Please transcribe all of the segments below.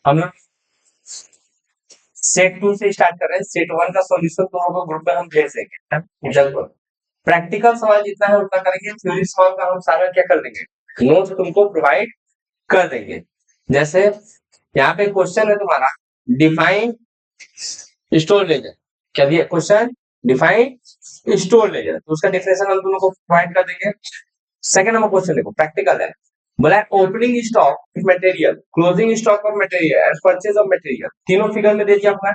हम लोग सेट 2 से स्टार्ट कर रहे हैं। सेट 1 का सॉल्यूशन तुम लोगों को ग्रुप में हम भेज देंगे जल्द। प्रैक्टिकल सवाल जितना है उतना करेंगे, थ्योरी सवाल का हम सारा क्या कर देंगे, नोट्स तुमको प्रोवाइड कर देंगे। जैसे यहाँ पे क्वेश्चन है तुम्हारा, डिफाइन स्टोर लेजर। क्या दिया क्वेश्चन? डिफाइन स्टोर लेजर, तो उसका डेफिनेशन हम तुम लोग को प्रोवाइड कर देंगे। सेकंड नंबर क्वेश्चन देखो, प्रैक्टिकल है। बोला opening stock material, closing stock of material and purchase of material, तीनों फिगर में दे दिया हुआ है।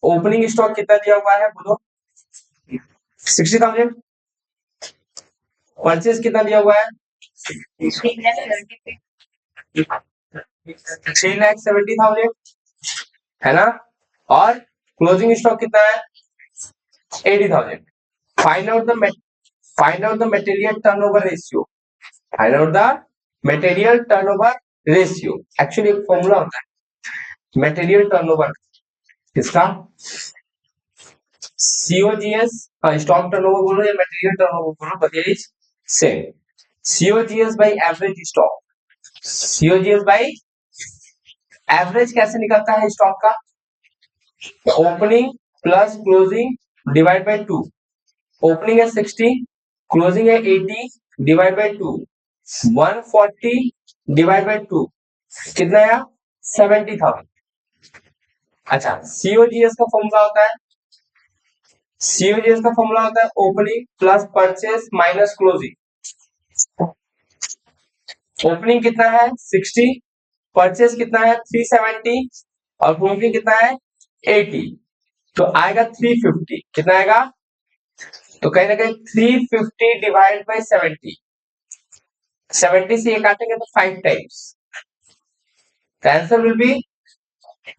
ओपनिंग स्टॉक कितना दिया हुआ है बोलो? 60,000। परचेज कितना दिया हुआ है? 3,70,000 है ना। और क्लोजिंग स्टॉक कितना है? 80,000। Find out the material turnover ratio. Find out the material turnover ratio. Actually एक फॉर्मूला होता है मटेरियल टर्नओवर किसका, सीओजीएस, स्टॉक टर्नओवर बोलो या मटेरियल टर्नओवर बोलो, but it is same। COGS by average stock. COGS by average कैसे निकलता है स्टॉक का? Opening plus closing divide by 2। Opening है 60, क्लोजिंग है 80 डिवाइड बाई 2, 140 डिवाइड बाई 2 कितना आया? 70,000। अच्छा, सीओजीएस का फॉर्मूला होता है, सीओजीएस का फॉर्मूला होता है opening plus purchase minus closing. Opening कितना है? 60, परचेस कितना है? 370 और क्लोजिंग कितना है? 80, तो आएगा 350। कितना आएगा? तो कहीं ना कहीं 350 डिवाइड बाई 70, 70 से ये काटेंगे तो 5 times, answer will be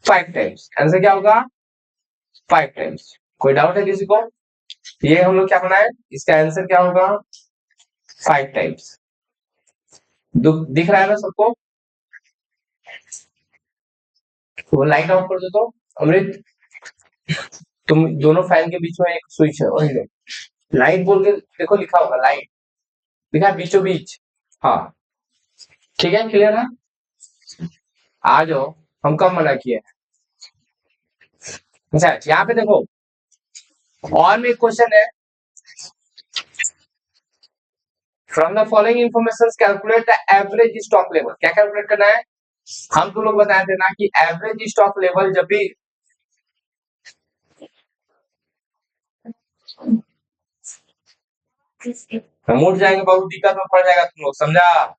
5 times. Answer क्या होगा? 5 टाइम्स। कोई डाउट है किसी को? ये हम लोग क्या बनाए, इसका आंसर क्या होगा? 5 टाइम्स। दिख रहा है ना सबको? वो लाइट ऑफ कर दो तो अमृत, तुम दोनों फैन के बीच में एक स्विच है, वही लो। लाइट बोल के देखो, लिखा होगा लाइट, लिखा है बीचों बीच। हाँ ठीक है, क्लियर है? आ जाओ, हम कब मना किए। अच्छा यहाँ पे देखो, और में एक क्वेश्चन है, from the following information calculate the average stock level. क्या कैलकुलेट करना है? हम तो लोग बताए थे ना कि एवरेज स्टॉक लेवल जब भी हम उठ जाएंगे बहुत दिक्कत में पड़ जाएगा तुम लोग, समझा?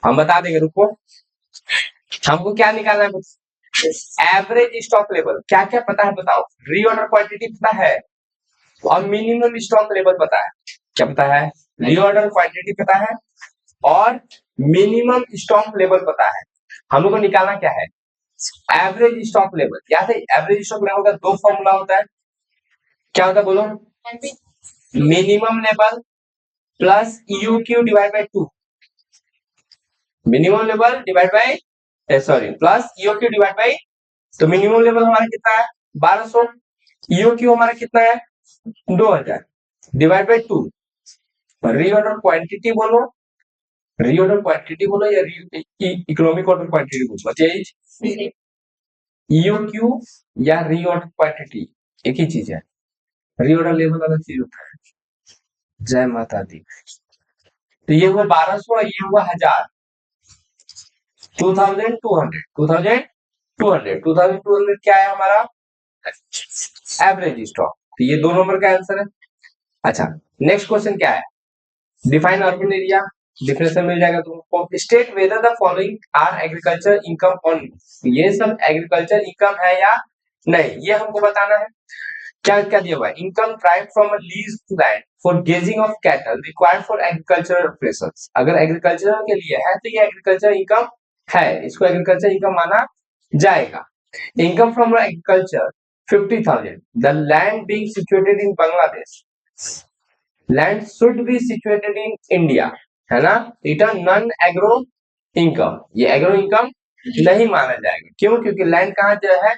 हम बता देंगे, रुको। हमको क्या निकालना है? Average stock level. क्या क्या पता है बताओ? रीऑर्डर क्वांटिटी पता है और मिनिमम स्टॉक लेवल पता है। क्या पता है? रीऑर्डर क्वांटिटी पता है और मिनिमम स्टॉक लेवल पता है। हम लोग को निकालना क्या है? Average stock level. याद है एवरेज स्टॉक लेवल का दो फॉर्मूला होता है। क्या होता है बोलो? Minimum level plus EOQ divide by 2। Minimum level divide by sorry plus EOQ divide by, तो मिनिमम लेवल हमारा कितना है? 1200। ईओक्यू हमारा कितना है? 2000 डिवाइड बाई 2। रीऑर्डर क्वांटिटी बोलो, रीऑर्डर क्वांटिटी बोलो या इकोनॉमिक ऑर्डर क्वांटिटी बोलो, बताइए। ईओक्यू या रीऑर्डर क्वांटिटी एक ही चीज है, रीऑर्डर लेवल अलग चीज होता है। जय माता दी। तो ये हुआ 1200 और ये हुआ 1000। 2200 क्या है हमारा? Average stock. तो ये दो नंबर का आंसर है। अच्छा नेक्स्ट क्वेश्चन क्या है? Define urban area. डिफिनेशन मिल जाएगा तुमको। State whether the following are agriculture income on. ये सब एग्रीकल्चर इनकम है या नहीं, ये हमको बताना है। क्या क्या दिया हुआ है? Income drive from a lease land for grazing of cattle required for agricultural operations. अगर एग्रीकल्चर के लिए है तो ये एग्रीकल्चर इनकम है, इसको एग्रीकल्चर इनकम माना जाएगा। Income from agriculture 50,000। The land being situated in Bangladesh, land should be situated in India, है ना। रिटर्न नॉन एग्रो इनकम, ये एग्रो इनकम नहीं माना जाएगा। क्यों? क्योंकि लैंड कहाँ जो है?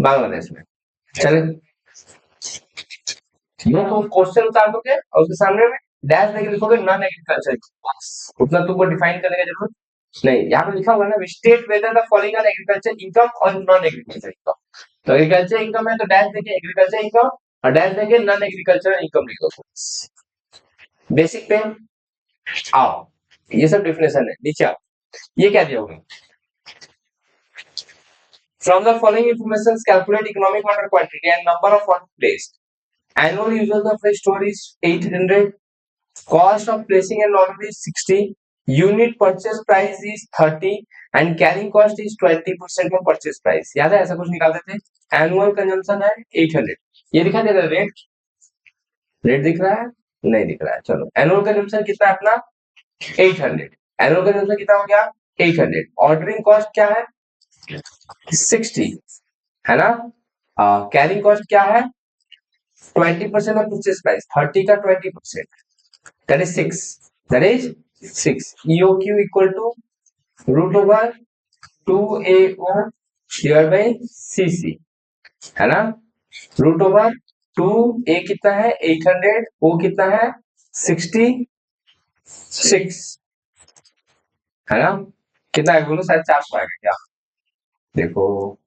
बांग्लादेश में। चले तो क्वेश्चन उतार दोगे और उसके सामने में डैश देके लिखोगे नॉन एग्रीकल्चर, उतना तुमको डिफाइन करने की जरूरत नहीं, यहाँ पे लिखा हुआ है ना, state whether the following are agriculture income और नॉन एग्रीकल्चर इनकम। तो एग्रीकल्चर इनकम है तो डैश देके एग्रीकल्चर इनकम, और डैश देके नॉन एग्रीकल्चर इनकम लिखो। बेसिक पे आओ, ये सब डिफिनेशन है। नीचे आओ, ये क्या दिया होगा? From the following information calculate economic order quantity and number of order placed. Annual users of a store is 800, cost of placing an order is 60, unit purchase price is 30 and carrying cost is 20% of purchase price। याद है ऐसा कुछ निकालते थे। Annual consumption है 800, ये दिखा दे रहा है रेट, रेट दिख रहा है? नहीं दिख रहा है। चलो, एनुअल कंजम्पशन कितना है अपना? 800। एनुअल कंजम्पशन कितना हो गया? 800। ऑर्डरिंग कॉस्ट क्या है? 60 है ना। कैरिंग कॉस्ट क्या है? 20% ऑफ परचेज प्राइस, 30 का 20%, that is 6, that is 6। EOQ equal to root over 2AO divided by CC, है ना। रूट ओवर 2A कितना है? 800, O कितना है? 66, है ना। कितना है बोलो? शायद 400 आएगा क्या? देखो,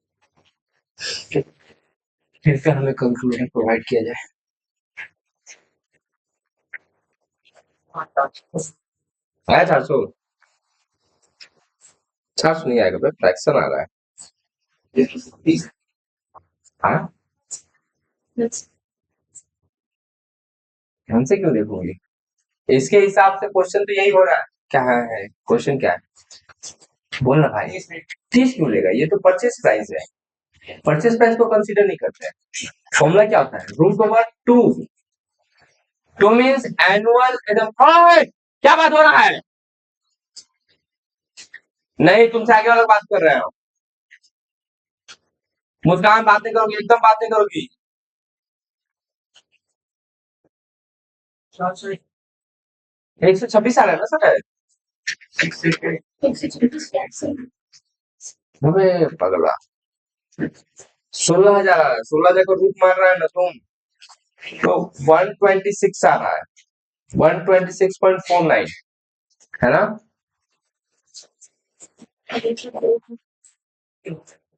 फिर हमें कैलकुलेटर प्रोवाइड किया जाए। आया 400? 400 नहीं आएगा भाई, फ्रैक्शन आ रहा है। हाँ, हमसे क्यों देखोगे? इसके हिसाब से क्वेश्चन तो यही हो रहा है। क्या है क्वेश्चन? क्या है बोल ना भाई। 30 क्यों लेगा? ये तो परचेज प्राइस है, परचेज प्राइस को कंसीडर नहीं करते हैं। फॉर्मूला क्या होता है? रूट ओवर 2, 2 मींस एनुअल एकदम। क्या बात हो रहा है? नहीं, तुमसे आगे वाला बात कर रहे हो। मुस्कान बात नहीं करोगी, एकदम बात नहीं करोगी। 126 आ रहा है ना सर? अबे पगला, 16,000, 16,000 को रूट मार रहा है ना तुम, तो 126 आ रहा है, 126.49, है ना।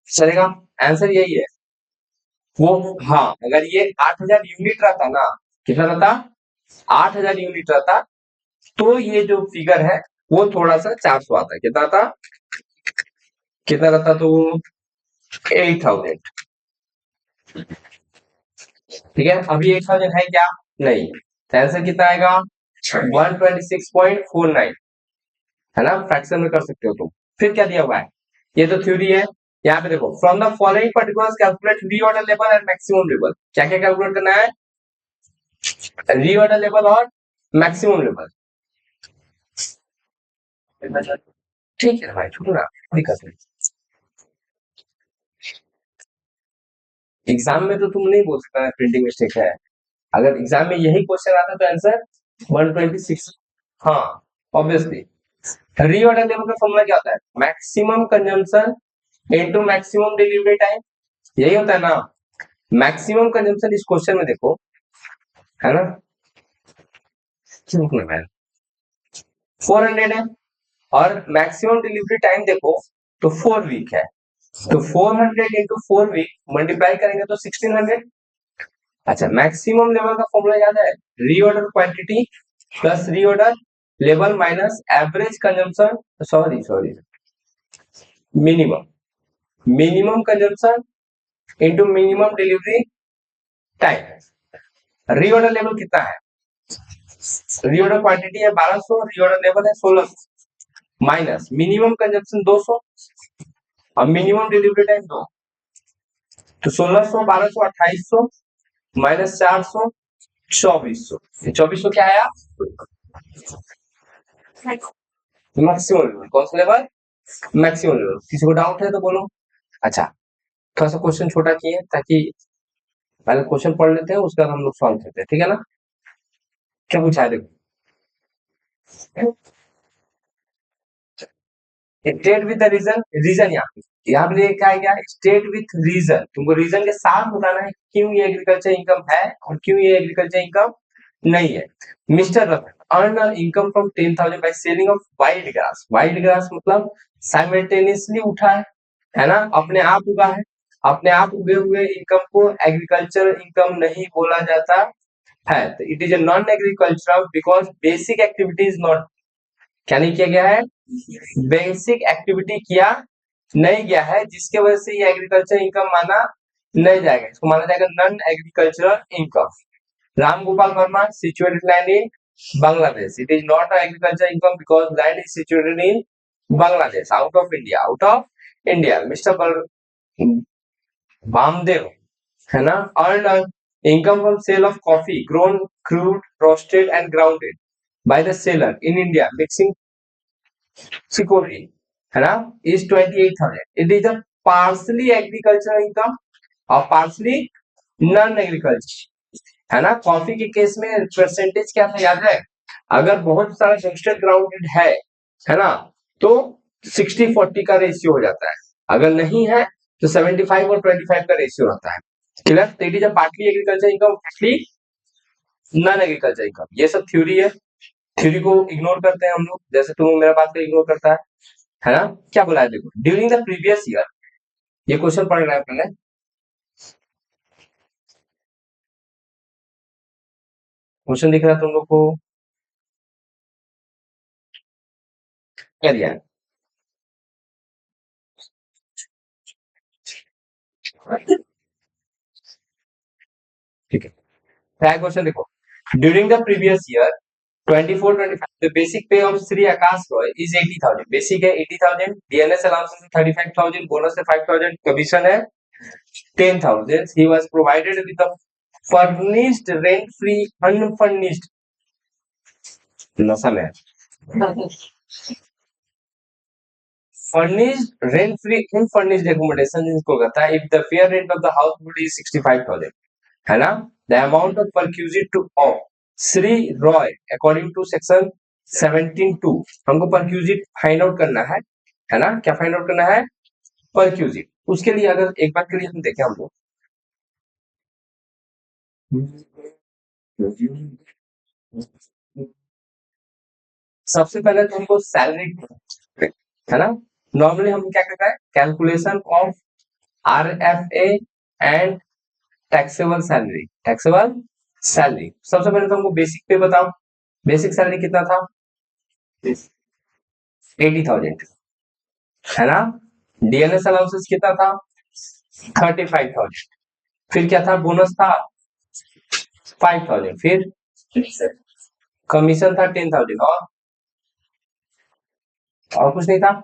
चलेगा, आंसर यही है वो। हाँ, अगर ये 8,000 यूनिट रहता ना, कितना रहता? 8,000 यूनिट रहता, तो ये जो फिगर है वो थोड़ा सा 400 आता। कितना था? कितना रहता? तो 8,000। ठीक है, अभी 8,000 है क्या? नहीं, तो आंसर कितना आएगा? 126.49, है ना। फ्रैक्शन में कर सकते हो तुम। फिर क्या दिया हुआ है? ये तो थ्योरी है। यहाँ पे देखो, from the following particulars calculate reorder level and maximum level. क्या क्या कैलकुलेट करना है? रीऑर्डर लेवल और मैक्सिमम लेवल। ठीक है भाई, छोड़ो ना, दिक्कत नहीं। एग्जाम में तो तुम नहीं बोल सकता प्रिंटिंग मिस्टेक है। अगर एग्जाम में यही क्वेश्चन आता तो आंसर 126। हाँ, ऑब्वियसली। रीऑर्डर लेवल का फॉर्मूला क्या होता है? Maximum consumption into maximum delivery time, यही होता है ना। मैक्सिमम कंजम्पशन इस क्वेश्चन में देखो, है ना, 400 है, और मैक्सिमम डिलीवरी टाइम देखो तो 4 वीक है, तो 400 इंटू 4 वीक मल्टीप्लाई करेंगे तो 1600। अच्छा, मैक्सिमम लेवल का फॉर्मूला याद है? Reorder quantity plus reorder level minus average consumption, sorry sorry, minimum, minimum consumption into minimum delivery time. Reorder level कितना है? रीऑर्डर क्वांटिटी है 1200, रीऑर्डर लेवल है 1600, माइनस मिनिमम कंजम्पशन 200 और मिनिमम डिलीवरी टाइम 2, तो 1600, 1200, 2800 minus 400, 2400। 2400 क्या आया? Maximum level. कौन सा लेवल? Maximum level. किसी को डाउट है तो बोलो। अच्छा, थोड़ा सा क्वेश्चन छोटा किए ताकि पहले क्वेश्चन पढ़ लेते हैं, उसके बाद हम लोग सॉल्व करते हैं, ठीक है ना। क्या पूछा है देखो, state with the reason, reason यहाँ पे लिखा है क्या? State with reason. तुमको रीजन के साथ बताना है क्यों ये एग्रीकल्चर इनकम है और क्यों ये एग्रीकल्चर इनकम नहीं है। Mister Ratan, earn income from 10,000 by selling of wild grass. Wild grass मतलब साइमल्टेनियसली उठा है ना, अपने आप उगा है। अपने आप उगे हुए इनकम को एग्रीकल्चर इनकम नहीं बोला जाता है। तो it is a non agricultural because basic activity is not, क्या नहीं किया गया है, बेसिक एक्टिविटी किया नहीं गया है, जिसके वजह से ये एग्रीकल्चर इनकम माना नहीं जाएगा, इसको माना जाएगा non agricultural income. Ram Gopal Verma situated land in Bangladesh, it is not agriculture income because land is situated in Bangladesh, out of India, out of India. Mister Bamdev है ना, earn income from sale of coffee grown, crude, roasted and grounded by the seller in India mixing chicory है ना is 28,000. It is a partially agricultural income और partially non agriculture है ना। Coffee के case में percentage क्या था याद है, अगर बहुत सारा रोस्टेड ग्राउंडेड है ना, तो 60-40 का रेशियो हो जाता है, अगर नहीं है तो 75 और 25 का रेशियो रहता है। क्लियर? तो it is a partly agriculture income, partly non agriculture income. ये सब थ्योरी है, थ्योरी को इग्नोर करते हैं हम लोग, जैसे तुम मेरा बात को इग्नोर करता है ना। क्या बोला है देखो, ड्यूरिंग द प्रीवियस ईयर, ये क्वेश्चन पढ़ रहा है पहले, क्वेश्चन दिख रहा है तुम लोग को, क्या दिया है? ठीक है, पहला क्वेश्चन देखो, during the previous year 24-25 the basic pay of Sri Akash Roy is 80,000, basic है 80,000, DNS allowance है 35,000, बोनस है 5,000, कमीशन है 10,000. He was provided with a furnished rent free unfurnished नशा में furnished rent free unfurnished accommodation in Kolkata if the fair rent of the house is 65,000 है ना। The amount of perquisite to of Sri Roy according to section 17(2) हमको perquisite find out करना है ना। क्या find out करना है? Perquisite. उसके लिए अगर एक बार के लिए हम देखें हम लोग, सबसे पहले तो हमको सैलरी है ना, नॉर्मली हम क्या करते हैं, calculation of RFA and taxable salary, taxable salary. सबसे पहले तो हमको बेसिक पे बताओ, बेसिक सैलरी कितना था? 80,000 है ना। DNS अलाउंसेस कितना था? 35,000। फिर क्या था? बोनस था 5,000, फिर कमीशन था 10,000 और कुछ नहीं था।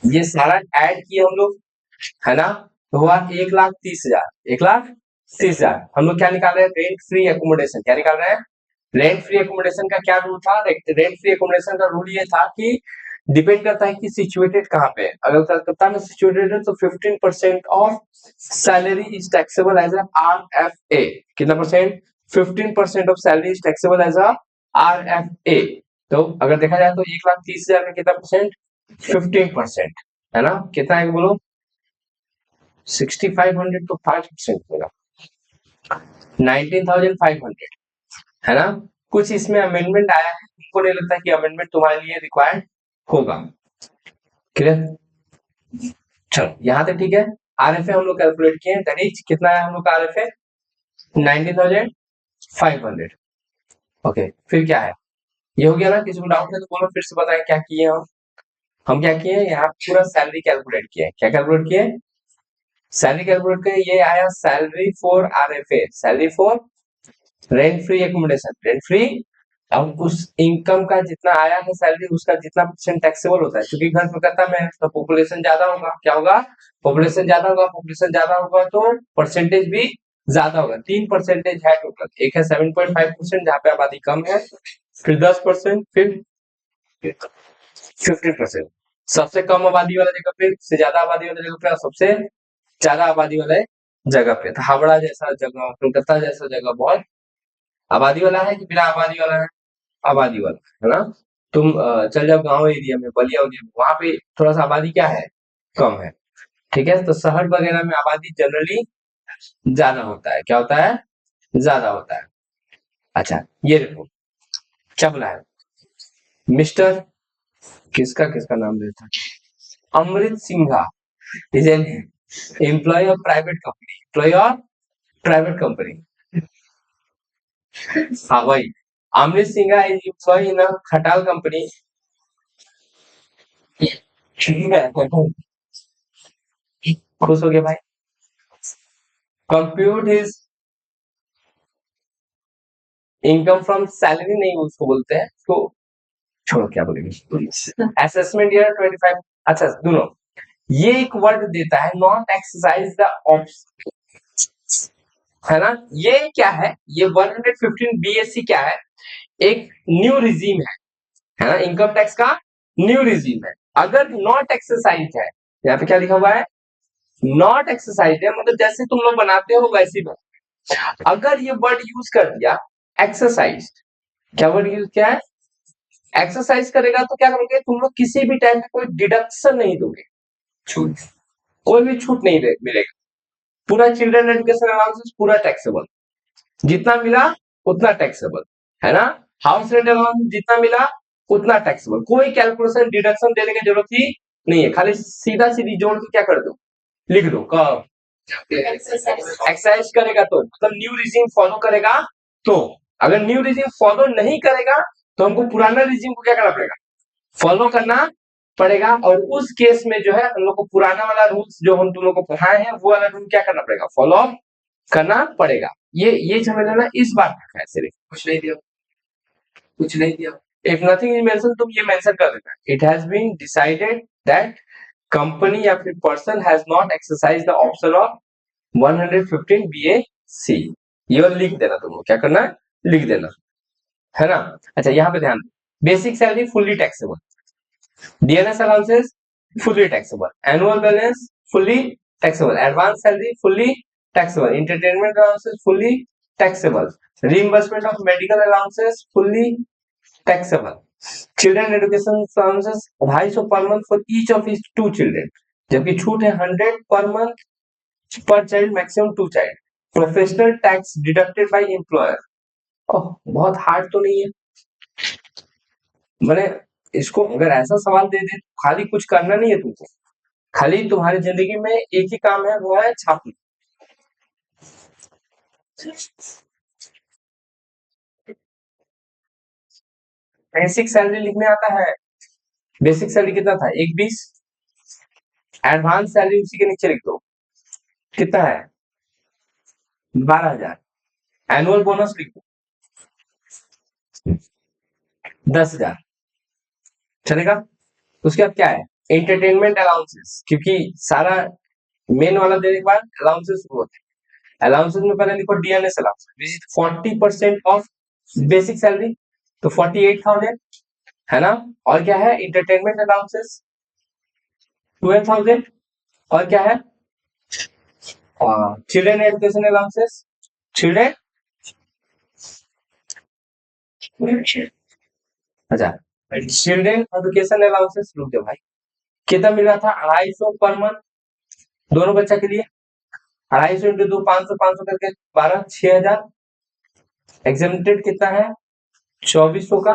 ये सारा ऐड किए हम लोग है ना, तो हुआ 1,30,000, 1,30,000। हम लोग क्या निकाल रहे हैं? Rent free accommodation. क्या निकाल रहे हैं? रेंट फ्री एकोमोडेशन का क्या रूल था? रेंट फ्री एकोमोडेशन का रूल ये था कि डिपेंड करता है कि सिचुएटेड कहाँ पे है। अगर कलकत्ता में सिचुएटेड है तो 15% of salary is taxable as RFA। कितना percent? 15% of salary is taxable as RFA। तो अगर देखा जाए तो 1,30,000 में कितना परसेंट? 15% है ना। कितना है बोलो? 6,500 तो 5% होगा, 19,500 है ना। कुछ इसमें अमेंडमेंट आया है, तुमको नहीं लगता कि अमेंडमेंट तुम्हारे लिए रिक्वायर्ड होगा? क्लियर? चलो यहाँ तक ठीक है। RFA हम लोग कैलकुलेट किए, दैट इज कितना है हम लोग का RFA? 19,500। ओके, फिर क्या है? ये हो गया ना। किसी को डाउट है तो बोलो, फिर से बताएं क्या किए हम क्या किए यहाँ पूरा सैलरी कैलकुलेट किए। क्या कैलकुलेट किए? सैलरी कैलकुलेट किए। ये आया salary for RFA, salary for rent free accommodation, rent free. अब उस इनकम का जितना आया है सैलरी, उसका जितना परसेंट टैक्सेबल होता है, क्योंकि घर कलकत्ता में है तो पॉपुलेशन ज्यादा होगा। क्या होगा? पॉपुलेशन ज्यादा होगा। पॉपुलेशन ज्यादा होगा तो परसेंटेज भी ज्यादा होगा। 3 परसेंटेज है टोटल, एक है 7.5% जहाँ पे आबादी कम है, फिर 10%, फिर 15%। सबसे कम आबादी वाला जगह पे, सबसे ज्यादा आबादी वाला जगह पे, सबसे ज्यादा आबादी वाले जगह पे। तो हावड़ा जैसा जगह, कोलकाता जैसा जगह बहुत आबादी वाला है कि बिना आबादी वाला है? आबादी वाला है ना। तुम चल जाओ गांव एरिया में, बलिया एरिया में, वहां पे थोड़ा सा आबादी क्या है? कम है। ठीक है, तो शहर वगैरह में आबादी जनरली ज्यादा होता है। क्या होता है? ज्यादा होता है। अच्छा, ये देखो, क्या बोला है? मिस्टर किसका किसका नाम लेता है? Amrit Singha is an employ of private company, employ of private company. हाँ भाई, Amrit Singha is employ in a खटाल कंपनी। खुश हो गया भाई। Compute his income from salary नहीं उसको बोलते हैं, तो छोड़ो क्या बोलेंगे। Assessment year 25। अच्छा दोनों, ये एक वर्ड देता है नॉट एक्सरसाइज द ऑप्शन, है ना। ये क्या है, ये 115 बीएससी क्या है, एक न्यू रिजीम है ना, इनकम टैक्स का न्यू रिजीम है। अगर नॉट एक्सरसाइज है, यहाँ पे क्या लिखा हुआ है, नॉट एक्सरसाइज है, मतलब जैसे तुम लोग बनाते हो वैसे ही। अगर ये वर्ड यूज कर दिया एक्सरसाइज, क्या वर्ड यूज किया है, एक्सरसाइज करेगा, तो क्या करोगे तुम लोग, किसी भी टाइम पे कोई डिडक्शन नहीं दोगे, छूट, कोई भी छूट नहीं मिलेगा। पूरा चिल्ड्रन एजुकेशन अलाउंसेस पूरा टैक्सेबल, जितना मिला उतना टैक्सेबल, है ना। हाउस रेंट अलाउंस जितना मिला उतना टैक्सेबल, कोई कैलकुलेशन डिडक्शन देने की जरूरत ही नहीं है, खाली सीधा सीधी जोड़ के क्या कर दो, लिख दो। कब एक्सरसाइज करेगा तो, मतलब न्यू रिजीम फॉलो करेगा तो। अगर न्यू रिजीम फॉलो नहीं करेगा तो हमको पुराना रिजीम को क्या करना पड़ेगा, फॉलो करना पड़ेगा। और उस केस में जो है हम लोग को पुराना वाला रूल्स जो हम तुम लोग को पढ़ाए हैं वो वाला रूल क्या करना पड़ेगा, फॉलो करना पड़ेगा। ये झमेला ना इस बात का है, सिर्फ कुछ नहीं दिया, कुछ नहीं दिया। इफ नथिंग इज मेंशन, तुम ये मेंशन कर देना, it has been decided that company या फिर person has not exercise the option of 115 BAC, ये वाला लिख देना, तुम लोग क्या करना है, लिख देना, है ना। अच्छा यहाँ पे ध्यान, basic salary fully taxable, DNS allowances fully taxable, annual balance fully taxable, advance salary fully taxable, entertainment allowances fully taxable, reimbursement of medical allowances fully taxable, children education allowances 250 per month for each of his 2 children, जबकि छूट है 100 per month per child, maximum 2 child, professional tax deducted by employer. ओह बहुत hard तो नहीं है, मैंने इसको अगर ऐसा सवाल दे दे तो खाली कुछ करना नहीं है तुमको, खाली तुम्हारी जिंदगी में एक ही काम है, वो है छापना। बेसिक सैलरी लिखने आता है, बेसिक सैलरी कितना था, 120, एडवांस सैलरी उसी के नीचे लिख दो, कितना है 12,000, एनुअल बोनस लिख दो 10,000, चलेगा। उसके बाद क्या है, एंटरटेनमेंट अलाउंसेस, क्योंकि सारा मेन वाला देने के बाद अलाउंसेस शुरू होते हैं। अलाउंसेस में पहले लिखो DNS allowance, which is 40% of basic salary, तो 48,000, है ना। और क्या है, एंटरटेनमेंट अलाउंसेस 12,000, और क्या है, चिल्ड्रन एजुकेशन अलाउंसेस, चिल्ड्रन, अच्छा चिल्ड्रन एजुकेशन अलाउंसेस, रुक जाओ भाई, कितना मिल रहा था, 250 पर मंथ दोनों बच्चा के लिए, 250 इंटू 2 500, 500 करके 12, 6,000, एग्जेम्प्टेड कितना है 2400 का,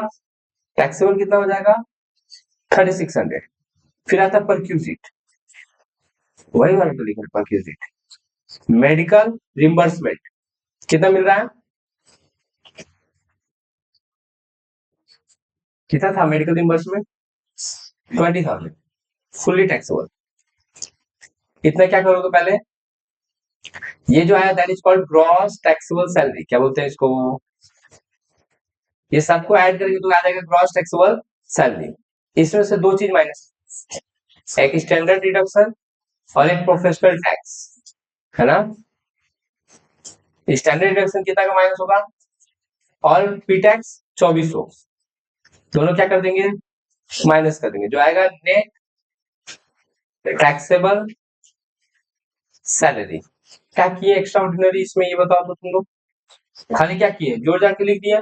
टैक्सेबल कितना हो जाएगा 3600। फिर आता परक्यूजिट, वही वाला तो लिखा है परक्यूजिट, मेडिकल रिम्बर्समेंट कितना मिल रहा है, कितना था मेडिकल रिम्बर्समेंट 20,000, फुल्ली टैक्सेबल। इतना क्या करोगे पहले, ये जो आया that is called gross taxable salary, क्या बोलते हैं इसको, ये सबको ऐड करके तो आ जाएगा ग्रॉस टैक्सेबल सैलरी। इसमें से दो चीज माइनस, एक स्टैंडर्ड डिडक्शन और एक प्रोफेशनल टैक्स, है ना। स्टैंडर्ड डिडक्शन कितना का माइनस होगा, और पी टैक्स 2400, दोनों क्या कर देंगे माइनस कर देंगे, जो आएगा नेट टैक्सेबल सैलरी। क्या किए एक्स्ट्रा ऑर्डिनरी इसमें, ये बताओ तो तुम लोग, खाली क्या किए जोड़ जाड़ के लिख दिया,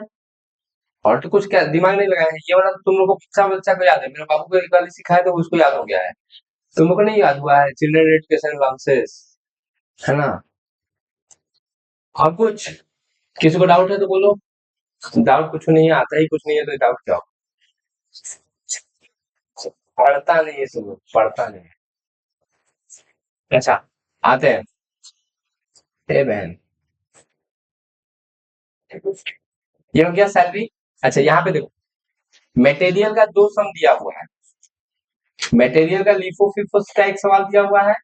और तो कुछ क्या दिमाग नहीं लगाया है। ये वाला तो तुम लोग को बच्चा बच्चा को याद है, मेरे बाबू को एक बार सिखाया तो उसको याद हो गया है, तुम लोग को नहीं याद हुआ है, चिल्ड्रन एजुकेशन अलाउंसेस, है ना। और कुछ किसी को डाउट है तो बोलो। डाउट कुछ नहीं है, आता ही कुछ नहीं है तो डाउट क्या हो? पढ़ता नहीं है, सुनो पढ़ता नहीं है। अच्छा, आते हैं। ए बहन, ये हो गया सैलरी। अच्छा यहाँ पे देखो, मटेरियल का दो सम दिया हुआ है। मटेरियल का लिफो फिफो का एक सवाल दिया हुआ है,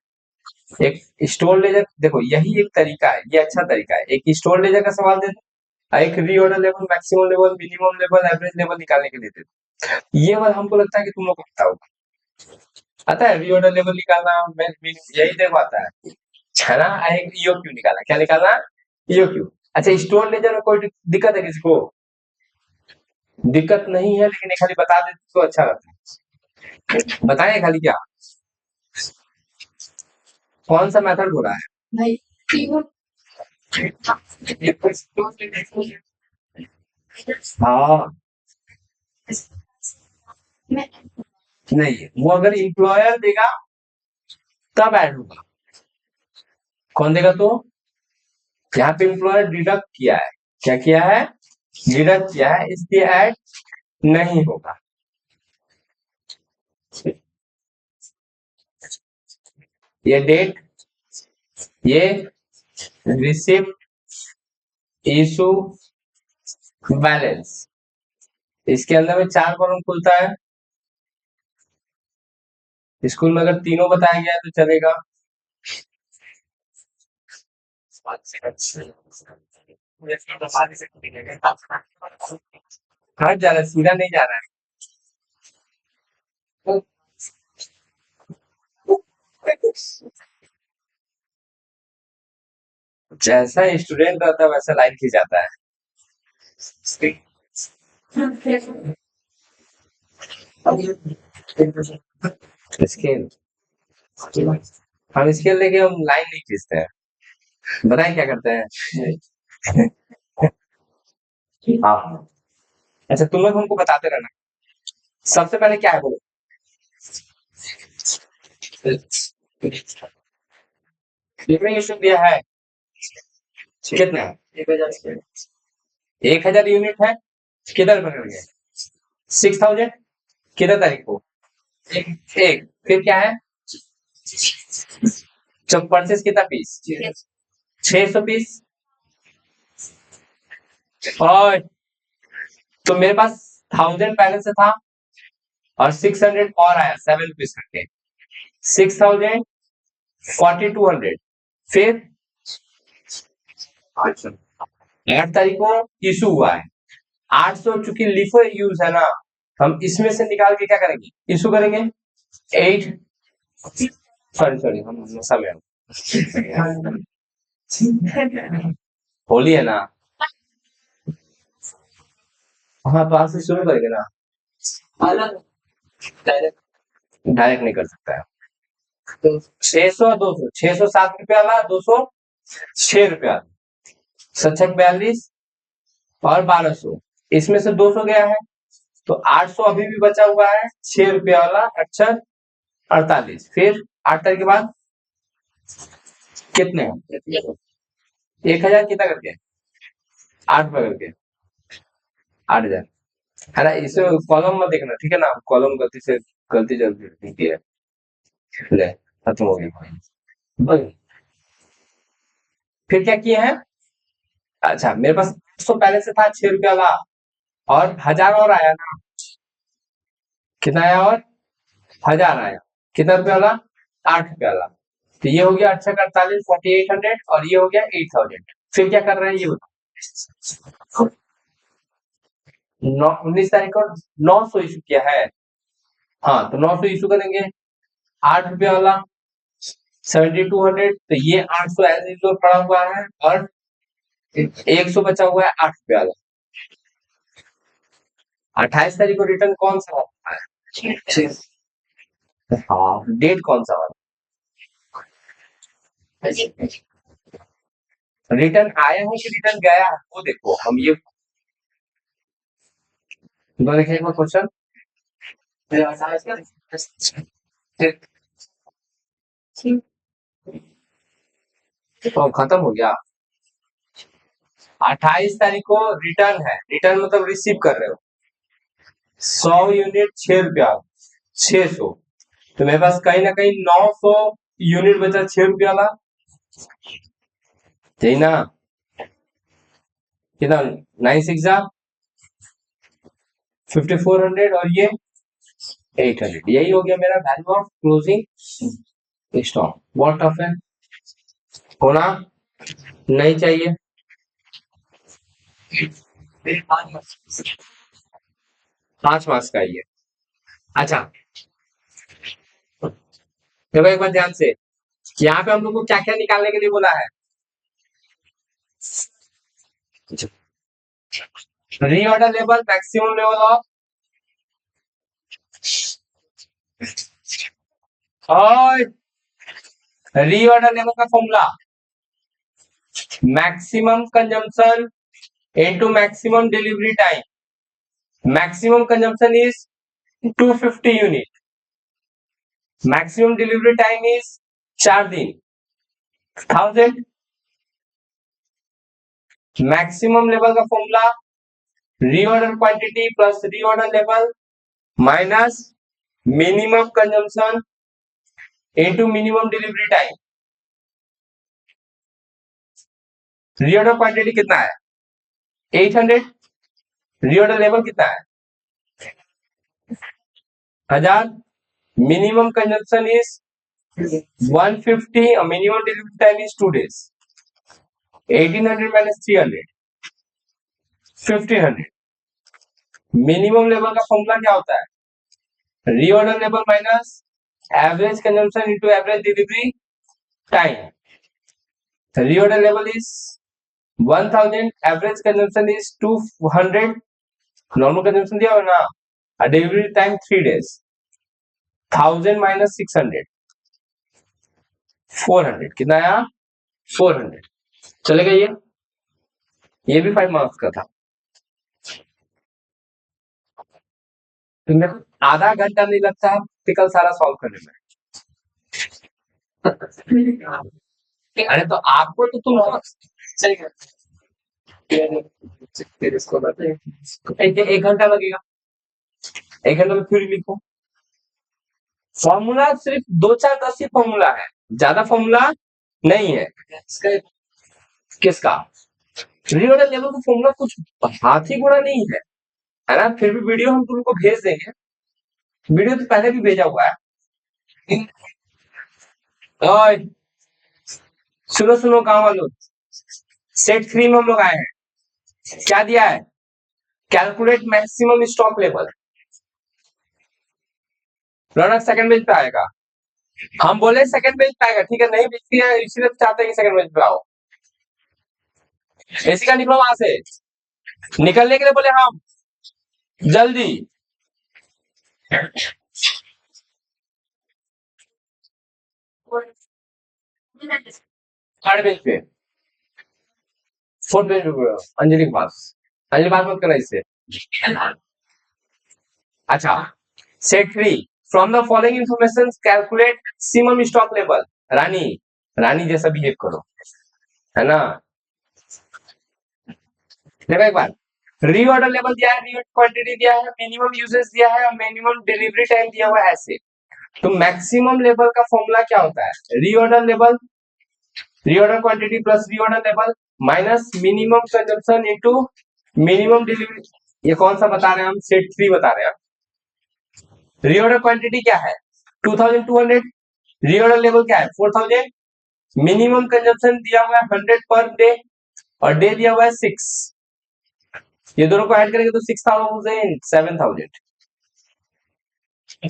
एक स्टोर लेजर। देखो यही एक तरीका है, ये अच्छा तरीका है। एक स्टोर लेजर का सवाल दे दो, एक reorder level, maximum level, minimum level, average level निकालने के लिए दे दो। ये वाला हमको लगता है कि तुम लोग को पता होगा। आता है रीऑर्डर लेवल निकालना, यही देखो आता है ना। एक ईओक्यू निकालना, क्या निकालना? ईओक्यू। अच्छा स्टोर लेजर में कोई दिक्कत है किसी को? दिक्कत नहीं है, लेकिन ये खाली बता देते तो अच्छा रहता है। बताएं खाली क्या, कौन सा मेथड हो रहा है? नहीं, हाँ नहीं, वो अगर एम्प्लॉयर देगा तब ऐड होगा। कौन देगा तो? यहाँ पे एम्प्लॉयर डिडक्ट किया है, क्या किया है? डिडक्ट किया है, इसलिए ऐड नहीं होगा। ये डेट, ये रिसिप्ट, इशू, बैलेंस, इसके अंदर में 4 कॉलम खुलता है। स्कूल में अगर तीनों बताया गया है तो चलेगा। हट जा रहा है, सीधा नहीं जा रहा है। जैसा स्टूडेंट रहता है वैसा लाइन खिंच जाता है। स्केल, हम स्केल लेके हम लाइन नहीं खींचते हैं। बताएं क्या करते हैं? हाँ, अच्छा तुम लोग हमको बताते रहना। सबसे पहले क्या है बोलो? लिविंग इशू दिया है कितना? 1000 यूनिट है। किधर पकड़ गए? 6000 किधर तारीख को? एक फिर क्या है? जब परचेस कितना पीस? 600 पीस। और तो मेरे पास 1000 पहले से था और 600 और आया 7 रुपीज करके। 6000, 4200। फिर 8 तारीख को इशू हुआ है। 800 चूंकि लिफो यूज है ना, हम इसमें से निकाल के क्या करेंगे? इशू करेंगे। 8, सॉरी सॉरी हम नशा में होली है ना। हाँ तो आज से शुरू करेंगे ना। डायरेक्ट नहीं कर सकता है। तो 600 200, 607 रुपया वाला, 206 रुपया, 742 और 1200, इसमें से 200 गया है तो 800 अभी भी बचा हुआ है। 6 रुपया वाला, अच्छा 48। फिर 8 तारीख के बाद कितने? 1000 कितना करके? 8 रुपया करके, 8000 है ना। इसे कॉलम मत देखना, ठीक है ना। कॉलम गलती जल्दी दिखती है। ले, खत्म हो गई। बस, फिर क्या किए हैं? अच्छा मेरे पास 800 पहले से था, 6 रुपया वाला, और 1000 और आया ना। कितना आया? और 1000 आया। कितना रुपया वाला? 8 रुपया वाला। तो ये हो गया 8×48, 4800, और ये हो गया 8000। फिर क्या कर रहे हैं ये बताओ। 19 तारीख को 900 इशू किया है। हाँ तो 900 इशू करेंगे। 8 रुपया वाला 7200, तो ये 800 एज यूजुअल पड़ा हुआ है, और 100 बचा हुआ है 8 रुपया वाला। 28 तारीख को रिटर्न कौन सा होता है? हाँ, डेट कौन सा वाला? रिटर्न आया है कि रिटर्न गया है वो देखो। हम ये दो देखें क्वेश्चन, तो खत्म हो गया। 28 तारीख को रिटर्न है, रिटर्न मतलब रिसीव कर रहे हो 100 यूनिट 6 रुपया 600, तो मेरे पास कहीं ना कहीं 900 यूनिट बचा 6 रुपया वाला, सही ना? कितना 9 6 5400 और ये 800, यही हो गया मेरा वैल्यू ऑफ क्लोजिंग स्टॉक। बहुत टफ है, होना नहीं चाहिए। 5 मार्क्स का ये। अच्छा देखो एक बार ध्यान से, यहाँ पे हम लोग को क्या क्या निकालने के लिए बोला है? Reorder level, maximum level of, और रीऑर्डर लेवल का formula maximum consumption into maximum delivery time. Maximum consumption is 250 unit, maximum delivery time is 4 दिन 1000। मैक्सिमम लेवल का formula reorder quantity plus reorder level minus minimum consumption into minimum delivery time. Reorder quantity कितना है? 800। Reorder level कितना है? 1000। Minimum consumption is 150 और minimum delivery time is 2 days। 1800 minus 300 1500। Minimum level का formula क्या होता है? Reorder level minus average consumption into average delivery time. Reorder level is 1000, average consumption is 200, normal consumption दिया हो ना, डिलीवरी टाइम 3 days। 1000 माइनस 600 400, कितना आया? 400। चलेगा ये भी 5 मार्क्स का था। तो आधा घंटा नहीं लगता है प्रैक्टिकल सारा सॉल्व करने में। अरे तो आपको तो तुम एक घंटा लगेगा, 1 घंटे में थ्योरी लिखो। फॉर्मूला सिर्फ 2 4 10 ही फॉर्मूला है, ज्यादा फॉर्मूला नहीं है। किसका? रीऑर्डर लेवल का फॉर्मूला कुछ हाथी घोड़ा नहीं है ना? फिर भी वीडियो हम तुमको भेज देंगे, वीडियो तो पहले भी भेजा हुआ है। और सुनो सुनो गांव वालों, सेट 3 में हम लोग आए हैं, क्या दिया है? Calculate maximum stock level. Raunak second page पे आएगा, हम बोले सेकंड पेज पे आएगा, ठीक है? नहीं दिखती है इसीलिए चाहते हैं कि सेकंड पेज पे आओ। एसी का निकलो वहां से, निकलने के लिए बोले हम, जल्दी। थर्ड पेज पे, फोर्थ पेज पे अंजलि के पास, अंजलि बात मत करना इससे। अच्छा set 3, from the following information calculate maximum stock level. Rani, रानी जैसा बिहेव करो, है ना? देखो एक बार, रीऑर्डर लेवल दिया है, रीऑर्डर क्वांटिटी दिया है, मिनिमम यूजेस दिया है और मिनिमम डिलीवरी टाइम दिया हुआ है ऐसे। तो मैक्सिमम लेवल का फॉर्मूला क्या होता है? Reorder level, reorder quantity plus reorder level minus minimum consumption into minimum delivery. ये कौन सा बता रहे हैं हम? सेट 3 बता रहे हैं। रीऑर्डर क्वांटिटी क्या है? 2200। रीऑर्डर लेवल क्या है? 4000। मिनिमम कंजम्पशन दिया हुआ है 100 पर डे और डे दिया हुआ है 6। ये दोनों को ऐड करेंगे तो 6000 7000,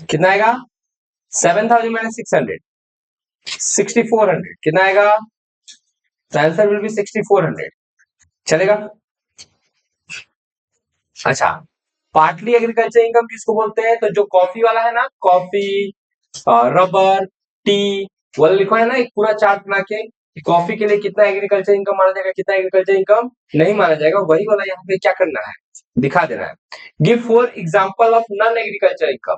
कितना आएगा? 7000 माइनस 600 6400, कितना आएगा? तो आंसर विल बी 6400। चलेगा? अच्छा पार्टली एग्रीकल्चर इनकम किसको बोलते हैं? तो जो कॉफी वाला है ना, कॉफी रबर टी वाला लिखा है ना, एक पूरा चार्ट बना के, कॉफी के लिए कितना एग्रीकल्चर इनकम माना जाएगा, कितना एग्रीकल्चर इनकम नहीं माना जाएगा, वही वाला यहाँ पे क्या करना है? दिखा देना है। Give 4 example of non agriculture income.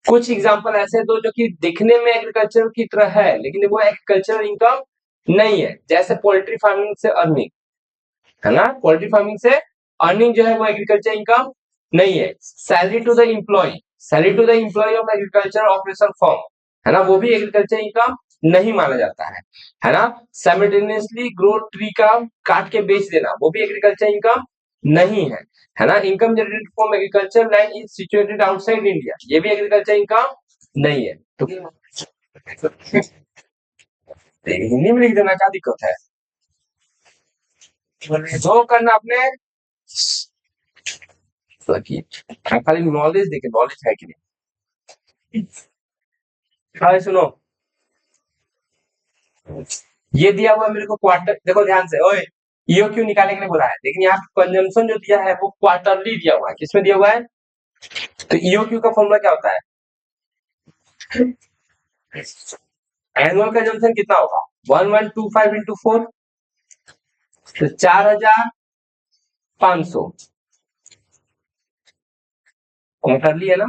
कुछ एग्जांपल ऐसे दो जो कि दिखने में एग्रीकल्चर की तरह है लेकिन वो एग्रीकल्चर इनकम नहीं है, जैसे पोल्ट्री फार्मिंग से अर्निंग। है ना। पोल्ट्री फार्मिंग से अर्निंग जो है वो एग्रीकल्चर इनकम नहीं है। Salary to the employ, salary to the employ of agriculture operation firm, है ना, वो भी एग्रीकल्चर इनकम नहीं माना जाता है ना। साइमल्टेनियसली ग्रो ट्री का काट के बेच देना, वो भी एग्रीकल्चर इनकम नहीं है ना। Income generated from agriculture land is situated outside India, ये भी एग्रीकल्चर इनकम नहीं है। तो हिंदी में लिख देना, क्या दिक्कत है, जो करना अपने खाली नॉलेज देखे, नॉलेज है कि नहीं। हाँ सुनो, ये दिया हुआ है मेरे को क्वार्टर, देखो ध्यान से, ओए ईओ क्यू निकालने के लिए बोला है, लेकिन यहाँ कंजम्पशन जो दिया है वो क्वार्टरली दिया हुआ है। किसमें दिया हुआ है? तो ईओ क्यू का फॉर्मूला क्या होता है? एनुअल कंजम्पशन कितना होगा? 1125 इंटू 4, तो 4500। क्वार्टरली है ना,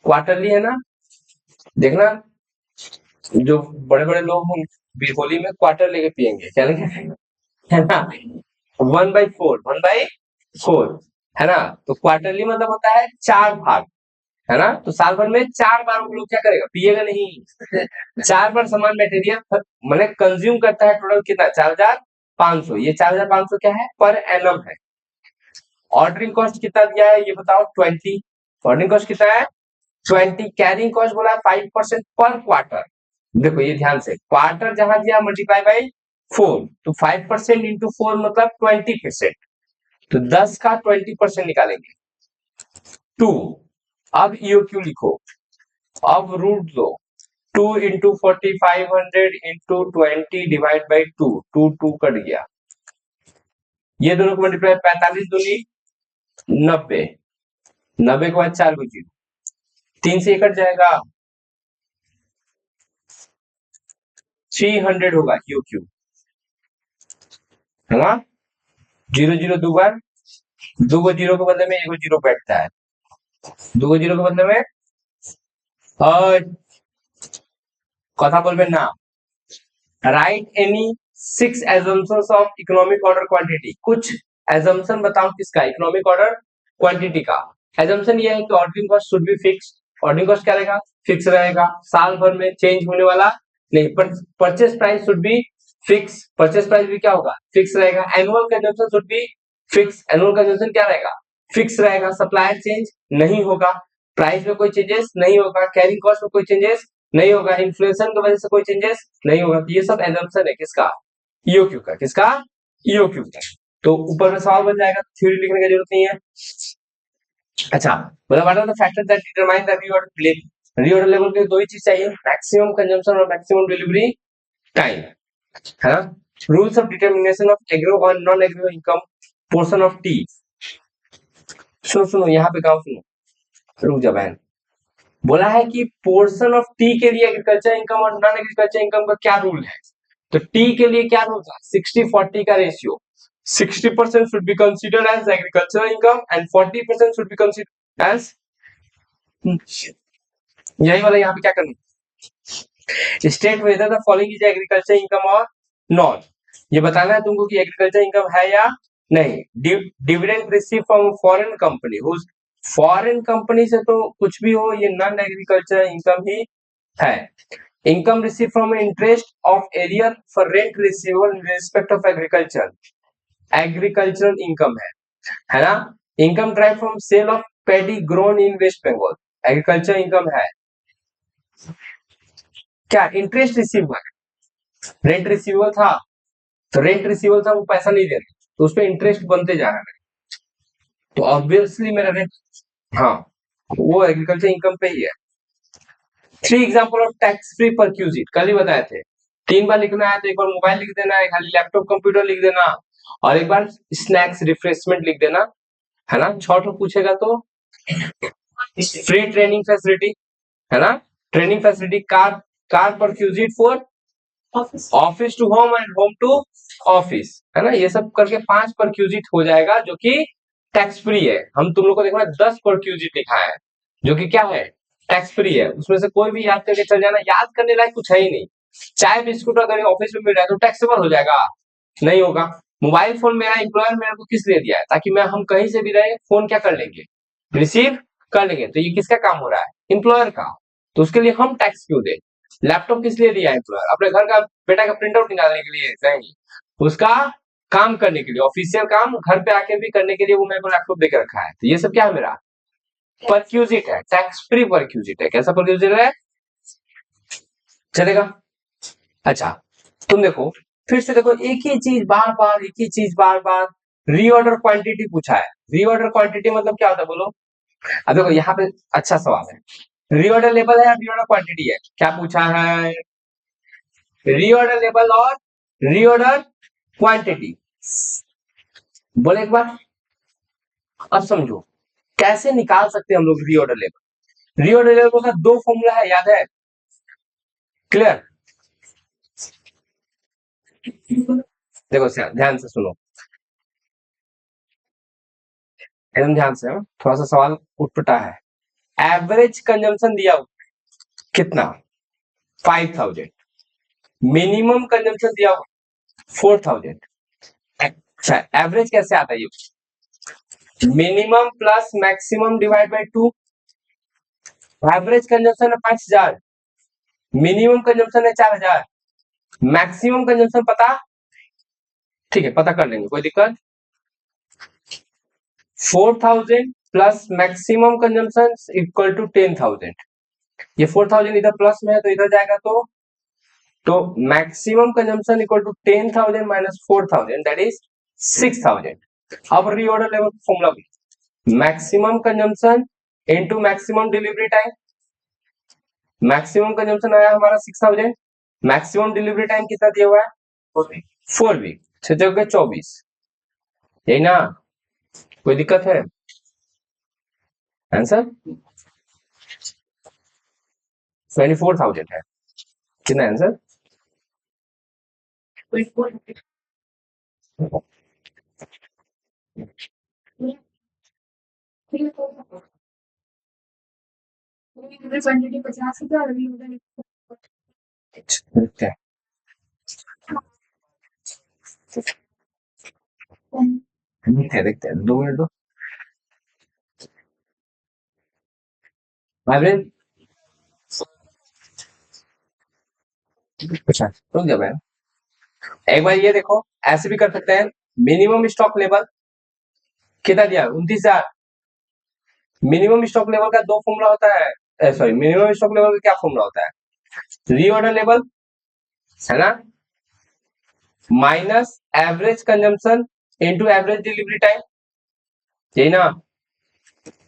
क्वार्टरली है ना। देखना, जो बड़े बड़े लोग होंगे होली में क्वार्टर लेके पियेंगे, क्या लेंगे, है ना। 1/4, 1/4, है ना। तो क्वार्टरली मतलब होता है 4 भाग, है ना। तो साल भर में 4 बार वो लोग क्या करेगा, पिएगा नहीं। 4 बार समान मटेरियल मैंने कंज्यूम करता है। टोटल कितना? 4500। ये 4500 क्या है? पर एनम है। ऑर्डरिंग कॉस्ट कितना दिया है ये बताओ? 20। ऑर्डरिंग कॉस्ट कितना है? 20। कैरिंग कॉस्ट बोला है 5% पर क्वार्टर। देखो ये ध्यान से, क्वार्टर जहां दिया मल्टीप्लाई बाई 4, तो 5% इंटू 4 मतलब 20%। तो 10 का 20% निकालेंगे 2। अब ईओ क्यू लिखो, अब रूट दो, 2 into 4500 into 20 divide by 2, 2 cut गया, ये दोनों को मल्टीप्लाई, 45 दूनी 90, 90 के बाद 4 को 0, 3 से ये कट जाएगा, 300 होगा ईओ क्यू, है ना। 0 0 दो बार, 2 जीरो के बदले में 1 जीरो बैठता है, 2 जीरो के बदले में कथा बोलबे ना। Right any 6 assumptions of economic order quantity, कुछ एजम्पशन बताओ किसका? इकोनॉमिक ऑर्डर क्वांटिटी का। एजम्पशन ये है कि ordering cost should be fix, ordering cost क्या रहेगा? फिक्स रहेगा, साल भर में चेंज होने वाला नहीं। Purchase price should be fix, purchase price भी क्या होगा? फिक्स रहेगा। Annual consumption should be fix, annual consumption क्या रहेगा? फिक्स रहेगा। सप्लायर चेंज नहीं होगा, प्राइस में कोई चेंजेस नहीं होगा, कैरिंग कॉस्ट में कोई चेंजेस नहीं होगा, इन्फ्लेशन की वजह से कोई चेंजेस नहीं होगा। ये सब एजम्पशन है किसका? ईओक्यू का। किसका? ईओक्यू का। तो ऊपर में सवाल बन जाएगा, थ्योरी लिखने की जरूरत नहीं है। अच्छा, मतलब what are the factors that determine the reorder level के दो ही चीज चाहिए, मैक्सिमम कंजम्पशन और मैक्सिमम डिलीवरी टाइम, है ना। Rules of determination of agro और non agro income portion of tea. सुनो सुनो, यहाँ पे गाँव सुनो, रुक जा बहन। बोला है कि पोर्शन ऑफ टी के लिए एग्रीकल्चर इनकम और नॉन एग्रीकल्चर इनकम का क्या रूल है? तो टी के लिए क्या रूल था? 60-40 का ratio. 60% should be considered as agricultural income and 40% should be considered as, यही वाला यहाँ पे क्या करना, state whether the following is agriculture income और नॉट। ये बताना है तुमको कि एग्रीकल्चर इनकम है या नहीं। Dividend receive from foreign company, foreign company से तो कुछ भी हो, ये नॉन एग्रीकल्चर इनकम ही है। Income receive from interest of arrear for rent receivable in respect of agriculture, agricultural income है ना। Income drive from sale of paddy grown in West Bengal, agriculture income है। क्या इंटरेस्ट रिसीव हुआ? रेंट रिसीवेबल था, तो rent receivable था, वो पैसा नहीं दे रहे, तो उस पर इंटरेस्ट बनते जा रहा है, तो ऑब्वियसली मेरा रेंट, हाँ, वो एग्रीकल्चर इनकम पे ही है। 3 example of tax free perquisite, कल ही बताए थे। 3 बार लिखना है, तो एक बार मोबाइल लिख देना है, खाली लैपटॉप कंप्यूटर लिख देना, और एक बार स्नैक्स रिफ्रेशमेंट लिख देना, है ना। 6 तो पूछेगा तो फ्री ट्रेनिंग फैसिलिटी, है ना। Training facility, car perquisite for office to home and home to office, है ना। ये सब करके 5 परक्यूजिट हो जाएगा, जो कि टैक्स फ्री है। हम तुम लोग को देखना 10 परक्यूजिट लिखा है, जो कि क्या है? टैक्स फ्री है। उसमें से कोई भी याद करके चल जाना, याद करने लायक कुछ है ही नहीं। चाय बिस्कुट अगर ऑफिस में मिल रहा है तो टैक्सेबल हो जाएगा? नहीं होगा। मोबाइल फोन मेरा एम्प्लॉयर मेरे को किस लिए दिया है, ताकि मैं हम कहीं से भी रहे फोन क्या कर लेंगे, रिसीव कर लेंगे। तो ये किसका काम हो रहा है, एम्प्लॉयर का। तो उसके लिए हम टैक्स क्यों दें। लैपटॉप किस लिए दिया है एम्प्लॉयर, अपने घर का बेटा का प्रिंट आउट निकालने के लिए नहीं, उसका काम करने के लिए, ऑफिशियल काम घर पे आके भी करने के लिए वो मेरे को लैपटॉप देकर रखा है। तो ये सब क्या है, मेरा परक्यूजिट है, टैक्स फ्री परक्यूजिट है। कैसा परक्यूजिट है, चलेगा। अच्छा तुम देखो, फिर से देखो, एक ही चीज बार बार, एक ही चीज बार बार, रीऑर्डर क्वांटिटी पूछा है। रीऑर्डर क्वांटिटी मतलब क्या होता है बोलो। अब देखो यहाँ पे अच्छा सवाल है, रीऑर्डर लेवल है या रीऑर्डर क्वांटिटी है, क्या पूछा है, रीऑर्डर लेवल और रीऑर्डर क्वांटिटी। बोले एक बार, अब समझो कैसे निकाल सकते हैं हम लोग रीऑर्डर लेवल। रीऑर्डर लेवल का दो फॉर्मूला है, याद है, क्लियर। देखो ध्यान से सुनो, एकदम ध्यान से, थोड़ा सा सवाल उठपटा है। एवरेज कंजम्पशन दिया हुआ कितना, 5000। मिनिमम कंजम्पशन दिया हुआ 4000। अच्छा एवरेज कैसे आता है, ये minimum plus maximum divide by 2। Average consumption है 5000, मिनिमम कंजम्पशन है 4000, मैक्सिमम कंजम्पशन पता, ठीक है पता कर लेंगे, कोई दिक्कत। 4000 plus maximum consumption equal to 10000। ये 4000 इधर प्लस में है तो इधर जाएगा, तो maximum consumption equal to 10000 minus 4000, that is 6000। अब reorder level formula, maximum consumption into maximum delivery time. Maximum consumption आया हमारा 6000, मैक्सिमम डिलीवरी टाइम कितना दिया हुआ है 4 वीक, 6 जगह 24, यही ना, कोई दिक्कत है, आंसर 24,000 है, कितना आंसर। देखते हैं 2 मिनट दो, एवरेज अच्छा रुक जा भाई, एक बार ये देखो, ऐसे भी कर सकते हैं। मिनिमम स्टॉक लेवल कितना दिया, 29,000। मिनिमम स्टॉक लेवल का दो फॉर्मूला होता है, सॉरी मिनिमम स्टॉक लेवल का क्या फॉर्मूला होता है, रीऑर्डर लेवल है ना, minus average consumption into average delivery time, यही ना।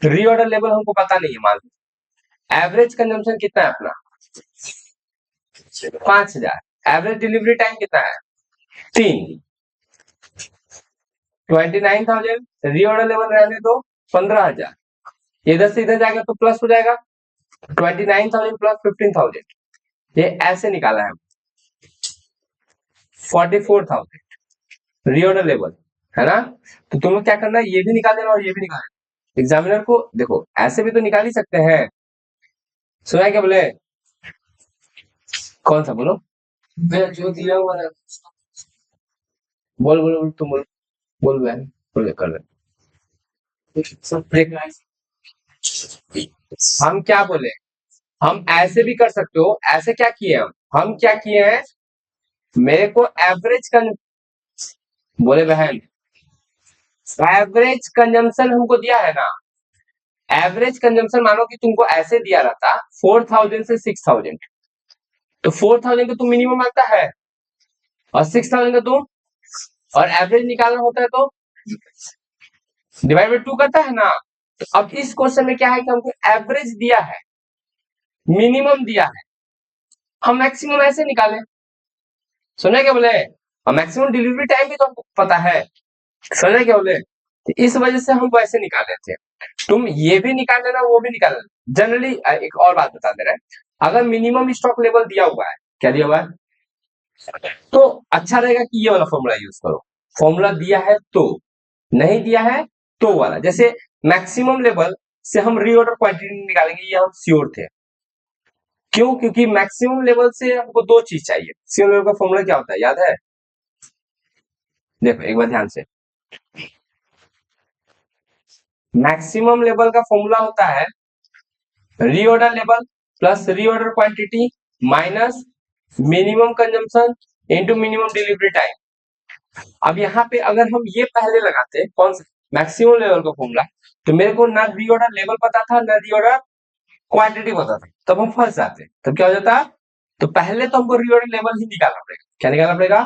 रीऑर्डर लेवल हमको पता नहीं है, मान लो एवरेज कंजम्पशन कितना है अपना 5000, एवरेज डिलीवरी टाइम कितना है 3, 29,000, रीऑर्डर लेवल रहने दो 15,000, इधर से इधर जाएगा तो प्लस हो जाएगा, 29,000 प्लस 15,000, ये ऐसे निकाला है 44,000 रीऑर्डर लेवल, है ना। तो तुम लोग क्या करना है, ये भी निकाल देना और ये भी निकाल देना। एग्जामिनर को देखो ऐसे भी तो निकाल ही सकते हैं, सुना है क्या बोले, कौन सा बोलो, जो दिया हुआ है, बोल बोल बोल, तुम बोल बोल बहन, बोल कर ले। हम क्या बोले, हम ऐसे भी कर सकते हो, ऐसे क्या किए हम क्या किए हैं, मेरे को एवरेज बोले बहन, एवरेज कंजम्पशन हमको दिया है ना, एवरेज कंजम्पशन मानो कि तुमको ऐसे दिया रहता 4000 से 6000, तो 4000 का तुम मिनिमम मांगता है और 6000 का तुम, और एवरेज निकालना होता है तो डिवाइड बाय 2 करता है ना। तो अब इस क्वेश्चन में क्या है कि हमको एवरेज दिया है, मिनिमम दिया है, हम मैक्सिमम ऐसे निकाले, सुने क्या बोले, और मैक्सिमम डिलीवरी टाइम भी तो हमको पता है, समझे क्या बोले, तो इस वजह से हम वैसे निकाले थे। तुम ये भी निकाल लेना वो भी निकाल लेना। जनरली एक और बात बता दे रहे हैं, अगर मिनिमम स्टॉक लेवल दिया हुआ है, क्या दिया हुआ है, तो अच्छा रहेगा कि ये वाला फॉर्मूला यूज करो, फॉर्मूला दिया है तो, नहीं दिया है तो वाला। जैसे मैक्सिमम लेवल से हम रीऑर्डर क्वांटिटी निकालेंगे, ये हम श्योर थे, क्यों, क्योंकि मैक्सिमम लेवल से हमको दो चीज चाहिए। मैक्सिमम लेवल का फॉर्मूला क्या होता है, याद है, देखो एक बार ध्यान से, मैक्सिमम लेवल का फॉर्मूला होता है reorder level plus reorder quantity minus minimum consumption into minimum delivery time. अब यहाँ पे अगर हम ये पहले लगाते कौन सा मैक्सिमम लेवल का फॉर्मूला, तो मेरे को ना रीऑर्डर लेवल पता था ना रीऑर्डर क्वांटिटी पता था, तब हम फंस जाते। तब क्या हो जाता, तो पहले तो हमको रीऑर्डर लेवल ही निकालना पड़ेगा। क्या निकालना पड़ेगा?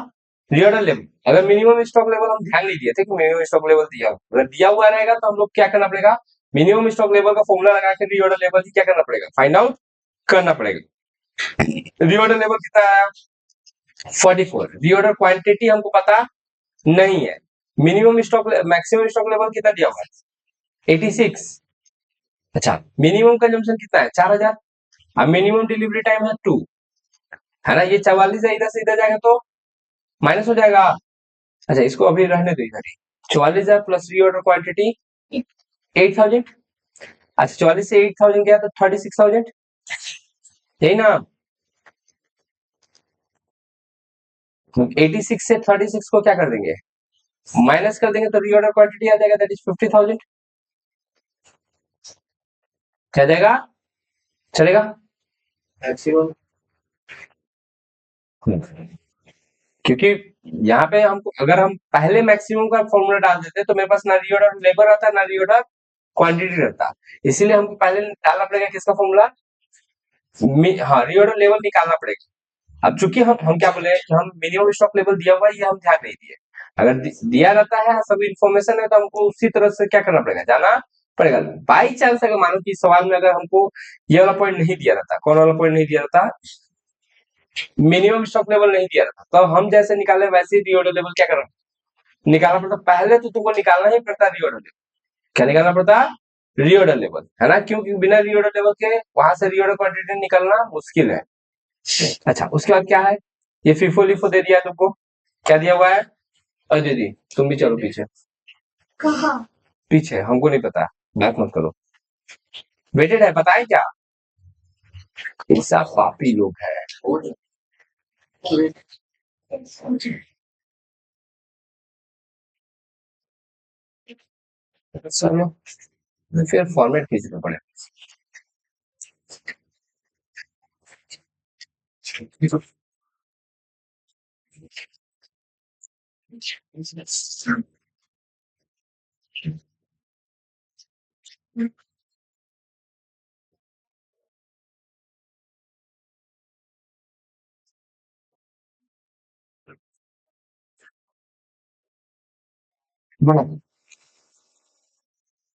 Reorder level. अगर मिनिमम स्टॉक लेवल हम ध्यान नहीं दिए थे कि मिनिमम स्टॉक लेवल दिया हुआ, अगर दिया हुआ रहेगा तो हम लोग क्या करना पड़ेगा, मिनिमम स्टॉक लेवल का फॉर्मूला लगा के रीऑर्डर लेवल की क्या करना पड़ेगा, फाइंड आउट करना पड़ेगा। रीऑर्डर लेवल कितना आया? 44। रीऑर्डर क्वांटिटी हमको पता नहीं है। Minimum stock maximum stock level कितना दिया हुआ है? 86। अच्छा, मिनिमम कंजम्पशन कितना है? 4000। अब मिनिमम डिलीवरी टाइम है 2, है ना। ये 44 है, इधर से इधर जाएगा तो माइनस हो जाएगा। अच्छा, इसको अभी रहने दो इधर ही। 44,000 प्लस रीऑर्डर क्वांटिटी 8000। अच्छा, 44 से 8000 गया तो 36,000, यही ना। 86 से 36 को क्या कर देंगे, माइनस कर देंगे, तो रीऑर्डर क्वांटिटी आ जाएगा, दैट इज 50,000। क्या जाएगा, चलेगा मैक्सिमम। क्योंकि यहाँ पे हमको अगर हम पहले मैक्सिमम का फॉर्मूला डाल देते तो मेरे पास ना रीऑर्डर लेबर रहता ना रीऑर्डर क्वांटिटी रहता। इसीलिए हमको पहले डालना पड़ेगा किसका फॉर्मूला, हाँ रीऑर्डर लेवल निकालना पड़ेगा। अब चूंकि हम क्या बोले कि हम मिनिमम स्टॉक लेवल दिया हुआ है, ये हम ध्यान नहीं दिए। अगर दिया रहता है सब इन्फॉर्मेशन है तो हमको उसी तरह से क्या करना पड़ेगा, जाना पड़ेगा। बाई चांस अगर मानो कि सवाल में अगर हमको ये वाला पॉइंट नहीं दिया रहता, कौन वाला पॉइंट नहीं दिया रहता, मिनिमम स्टॉक लेवल नहीं दिया रहता, तो हम जैसे निकाले वैसे ही रीऑर्डर लेवल क्या करना निकालना पड़ता। पहले तो तुमको निकालना ही पड़ता रीऑर्डर लेवल। क्या निकालना पड़ता, रीऑर्डर लेवल, है ना। क्योंकि बिना रीऑर्डर लेवल के वहां से रीऑर्डर क्वांटिटी निकालना मुश्किल है। अच्छा, उसके बाद क्या है, ये फीफो लिफो दे दिया तुमको, क्या दिया हुआ है। अरे दीदी तुम भी चलो पीछे, कहाँ पीछे, हमको नहीं पता, बात मत करो। वेटेड है, बताएं क्या, ऐसा पापी लोग है। चलो फिर फॉर्मेट खींचना पड़ेगा।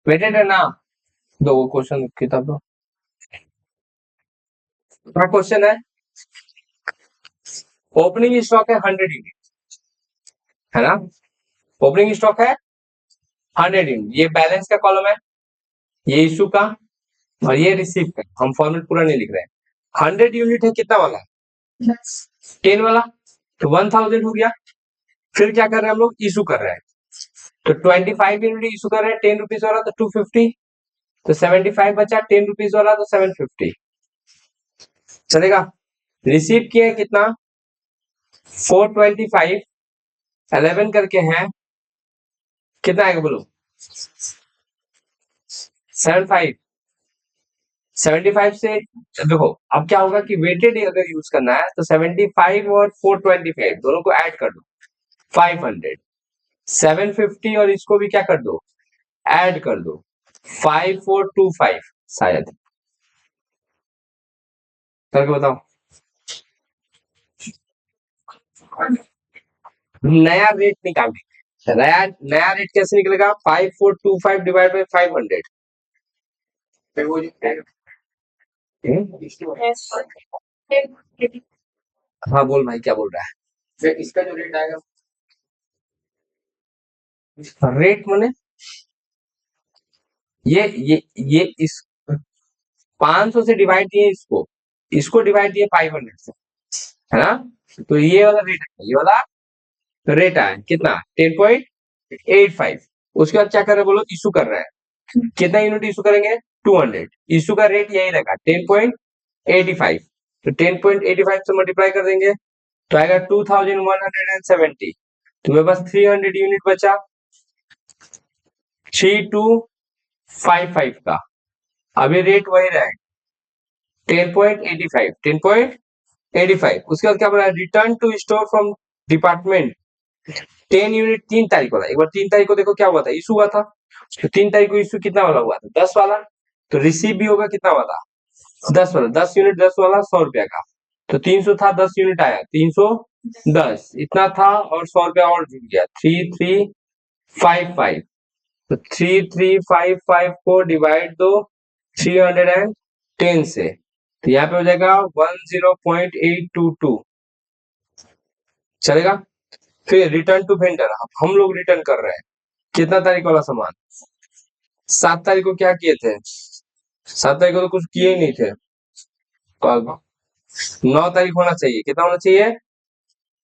वेटेड है ना, दो क्वेश्चन किताब दो। क्वेश्चन है, ओपनिंग स्टॉक है 100 यूनिट, है ना। ओपनिंग स्टॉक है 100 यूनिट, ये बैलेंस का कॉलम है, ये इशू का, और ये रिसीव का। हम फॉर्मेट पूरा नहीं लिख रहे हैं। 100 यूनिट है कितना वाला, 10 वाला, तो 1000 हो गया। फिर क्या कर रहे हैं हम लोग, इशू कर रहे हैं, तो 25 यूनिट इशू कर रहे हैं, 10 रुपीज वाला तो 250, तो 75 बचा, 10 रुपीज वाला तो 750 चलेगा। रिसीव किए कितना, 425, 11 करके हैं, कितना आएगा बोलो, 75। 75 से देखो अब क्या होगा कि वेटेड अगर यूज करना है तो 75 और 425 दोनों को ऐड कर दो, 500, 750 और इसको भी क्या कर दो, ऐड कर दो, 5425 शायद, करके बताओ। नया रेट निकालेंगे, नया नया रेट कैसे निकलेगा, 5425 डिवाइड बाई 500। हाँ बोल भाई, क्या बोल रहा है। फिर इसका जो रेट आएगा, रेट माने ये इस 500 से डिवाइड दिए, इसको इसको डिवाइड दिए 500 से, है ना। तो ये वाला रेट है, ये वाला रेट आया कितना, 10.85। उसके बाद क्या कर रहे हैं बोलो, इशू कर रहे हैं, कितना यूनिट इशू करेंगे, 200। इशू का रेट यही रहेगा 10.85, तो 10.85 से मल्टीप्लाई कर देंगे तो आएगा 2170। तुम्हें पास 300 यूनिट बचा 3255 का। अभी रेट वही रहे 10.85 10.85। उसके बाद क्या बोला, return to store from department 10 unit 3 तारीख वाला। एक बार 3 तारीख को देखो क्या हुआ था, इशू हुआ था। तो 3 तारीख को इशू कितना वाला हुआ था, 10 वाला। तो रिसीव भी होगा कितना वाला, 10 वाला। 10 यूनिट 10 वाला 100 रुपया का। तो 300 था, 10 यूनिट आया 310 इतना था, और 100 रुपया और जुड़ गया 3355। तो 3355 को डिवाइड दो 310 से, तो यहाँ पे हो जाएगा 10.822 चलेगा। फिर रिटर्न टू वेंडर, हम लोग रिटर्न कर रहे हैं कितना तारीख वाला सामान, 7 तारीख को क्या किए थे, 7 तारीख को तो कुछ किए ही नहीं थे। 9 तारीख होना चाहिए, कितना होना चाहिए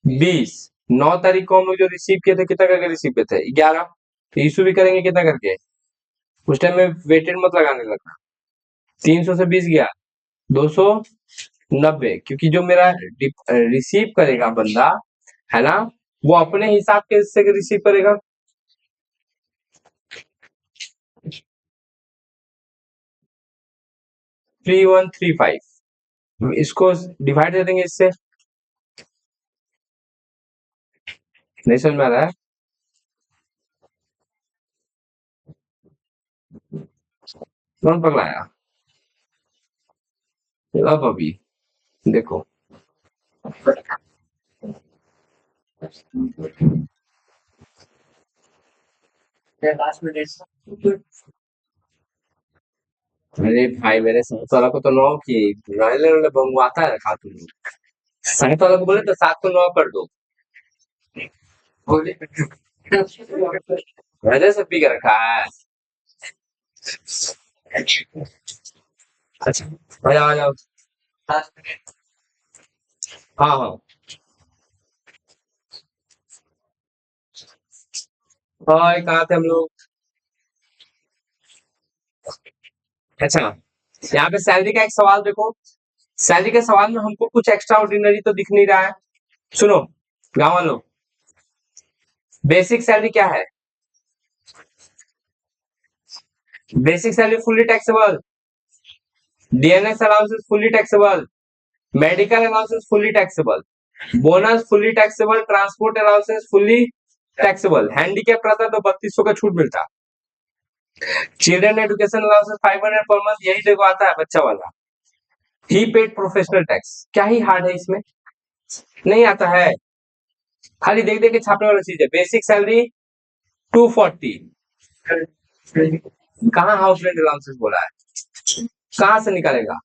20। 9 तारीख को हम लोग जो रिसीव किए थे कितना करके रिसीव किए थे 11। तो इशू भी करेंगे कितना करके, उस टाइम में वेटेड मत लगाने लगना। 300 से 20 गया 290, क्योंकि जो मेरा रिसीव करेगा बंदा है ना, वो अपने हिसाब के से रिसीव करेगा। थ्री 135 इसको डिवाइड दे देंगे इससे, नहीं समझ में आ रहा है। कौन पकड़ाया, अब अभी देखो अरे भाई मेरे साथ वाला को तो 9 की रहने बंगवाता है खा, तुम साथ वाला को बोले तो 7 को 9 कर दो, वजह से पी के रखा है। अच्छा आ जाओ। हाँ हाँ हाँ, कहाँ थे हम लोग। अच्छा, यहाँ पे सैलरी का एक सवाल देखो। सैलरी के सवाल में हमको कुछ एक्स्ट्रा ऑर्डिनरी तो दिख नहीं रहा है। सुनो गाँव वालों, बेसिक सैलरी क्या है, basic salary fully taxable, dearness allowances fully taxable, medical allowances fully taxable, bonus fully taxable, transport allowances fully taxable, handicap रहता तो 3200 का छूट मिलता, children education allowances 500 per month, यही देखो आता है बच्चा वाला। ही पेड प्रोफेशनल टैक्स, क्या ही हार्ड है इसमें, नहीं आता है, खाली देख देख के छापने वाला चीज है। बेसिक सैलरी 240, कहाँ हाउस रेंट अलाउंसेस बोला है, कहाँ से निकालेगा,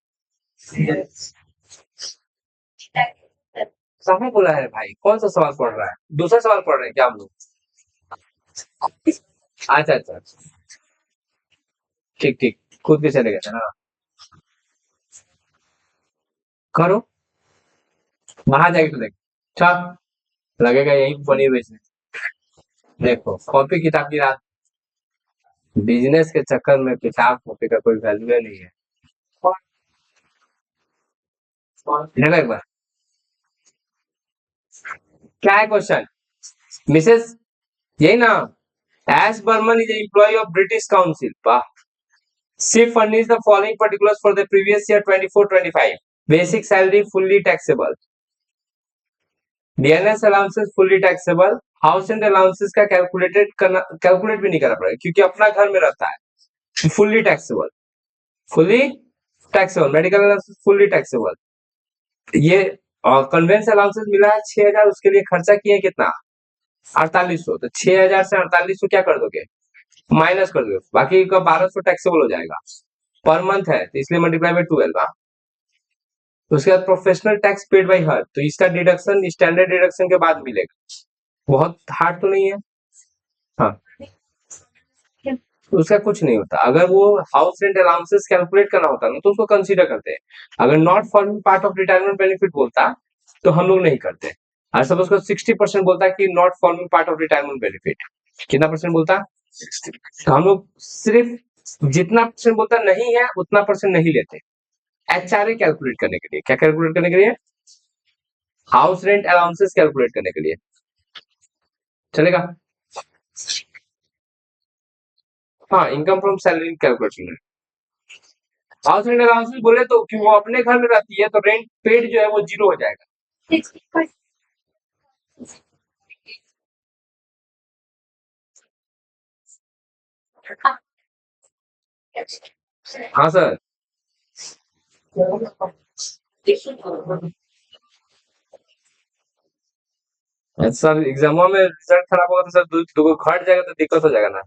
कहाँ बोला है भाई, कौन सा सवाल पढ़ रहा है, दूसरा सवाल पढ़ रहे हैं क्या हम लोग। अच्छा अच्छा, ठीक ठीक, खुद के चले गए थे, हाँ करो, वहां जाके तो देख, अच्छा लगेगा यही बनी हुई है। देखो कॉपी किताब की रात, बिजनेस के चक्कर में किताब कॉपी का कोई वैल्यू नहीं है। देखो एक बार क्या है क्वेश्चन, मिसेस यही ना, S Burman is employ of British Council, वाह, she furnish the following particulars for the previous year 24-25, basic salary fully taxable, dearness allowances fully taxable, house and allowances का कैलकुलेटेड करना, कैलकुलेट भी नहीं करना पड़ेगा क्योंकि अपना घर में रहता है, fully taxable, fully taxable, medical allowances fully taxable. ये कन्वेंस अलाउंसेस मिला है 6000, उसके लिए खर्चा किए कितना 4800, तो 6000 से 4800 क्या कर दोगे, माइनस कर दोगे, बाकी का 1200 टैक्सेबल हो जाएगा पर मंथ है, तो इसलिए मल्टीप्लाई बाय 12। तो उसके बाद प्रोफेशनल टैक्स पेड बाय हर, तो इसका डिडक्शन स्टैंडर्ड डिडक्शन के बाद मिलेगा, बहुत हार्ड तो नहीं है। हाँ, तो उसका कुछ नहीं होता, अगर वो हाउस रेंट अलाउंसेस कैलकुलेट करना होता ना तो उसको कंसीडर करते हैं, अगर not forming part of retirement benefit बोलता तो हम लोग नहीं करते। और सपोज को 60% बोलता है कि not forming part of retirement benefit, कितना परसेंट बोलता, तो हम लोग सिर्फ जितना परसेंट बोलता नहीं है उतना परसेंट नहीं लेते, एचआरए कैलकुलेट करने के लिए, क्या कैलकुलेट करने के लिए, हाउस रेंट अलाउंसेस कैलकुलेट करने के लिए। चलेगा? हाँ, income from salary calculate. House rent allowance भी बोले तो कि वो अपने घर में रहती है तो रेंट पेड जो है वो जीरो हो जाएगा। हाँ सर। सर एग्जामों में रिजल्ट खराब होगा तो सर दो घट जाएगा तो दिक्कत हो जाएगा ना।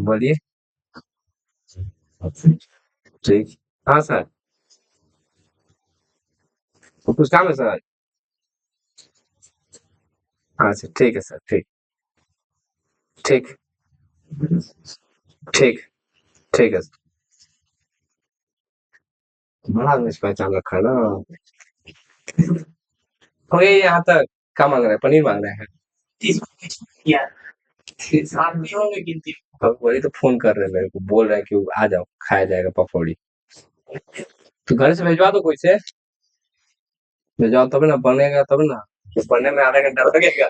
बोलिए। ठीक। हाँ सर। तो कुछ काम है सर? अच्छा ठीक है सर। ठीक। ठीक। ठीक। ठीक है सर। बड़ा मिस पहचान रखा है ना। हो गया यहाँ तक। क्या मांग रहे हैं? पनीर मांग रहे हैं? अब वही तो फोन कर रहे हैं मेरे को, बोल रहे हैं कि आ जाओ खाया जाएगा पकौड़ी। तो घर से भिजवा दो कोई से। भिजवाओ तब ना बनेगा तब ना। तो बनने में आधा घंटा लगेगा।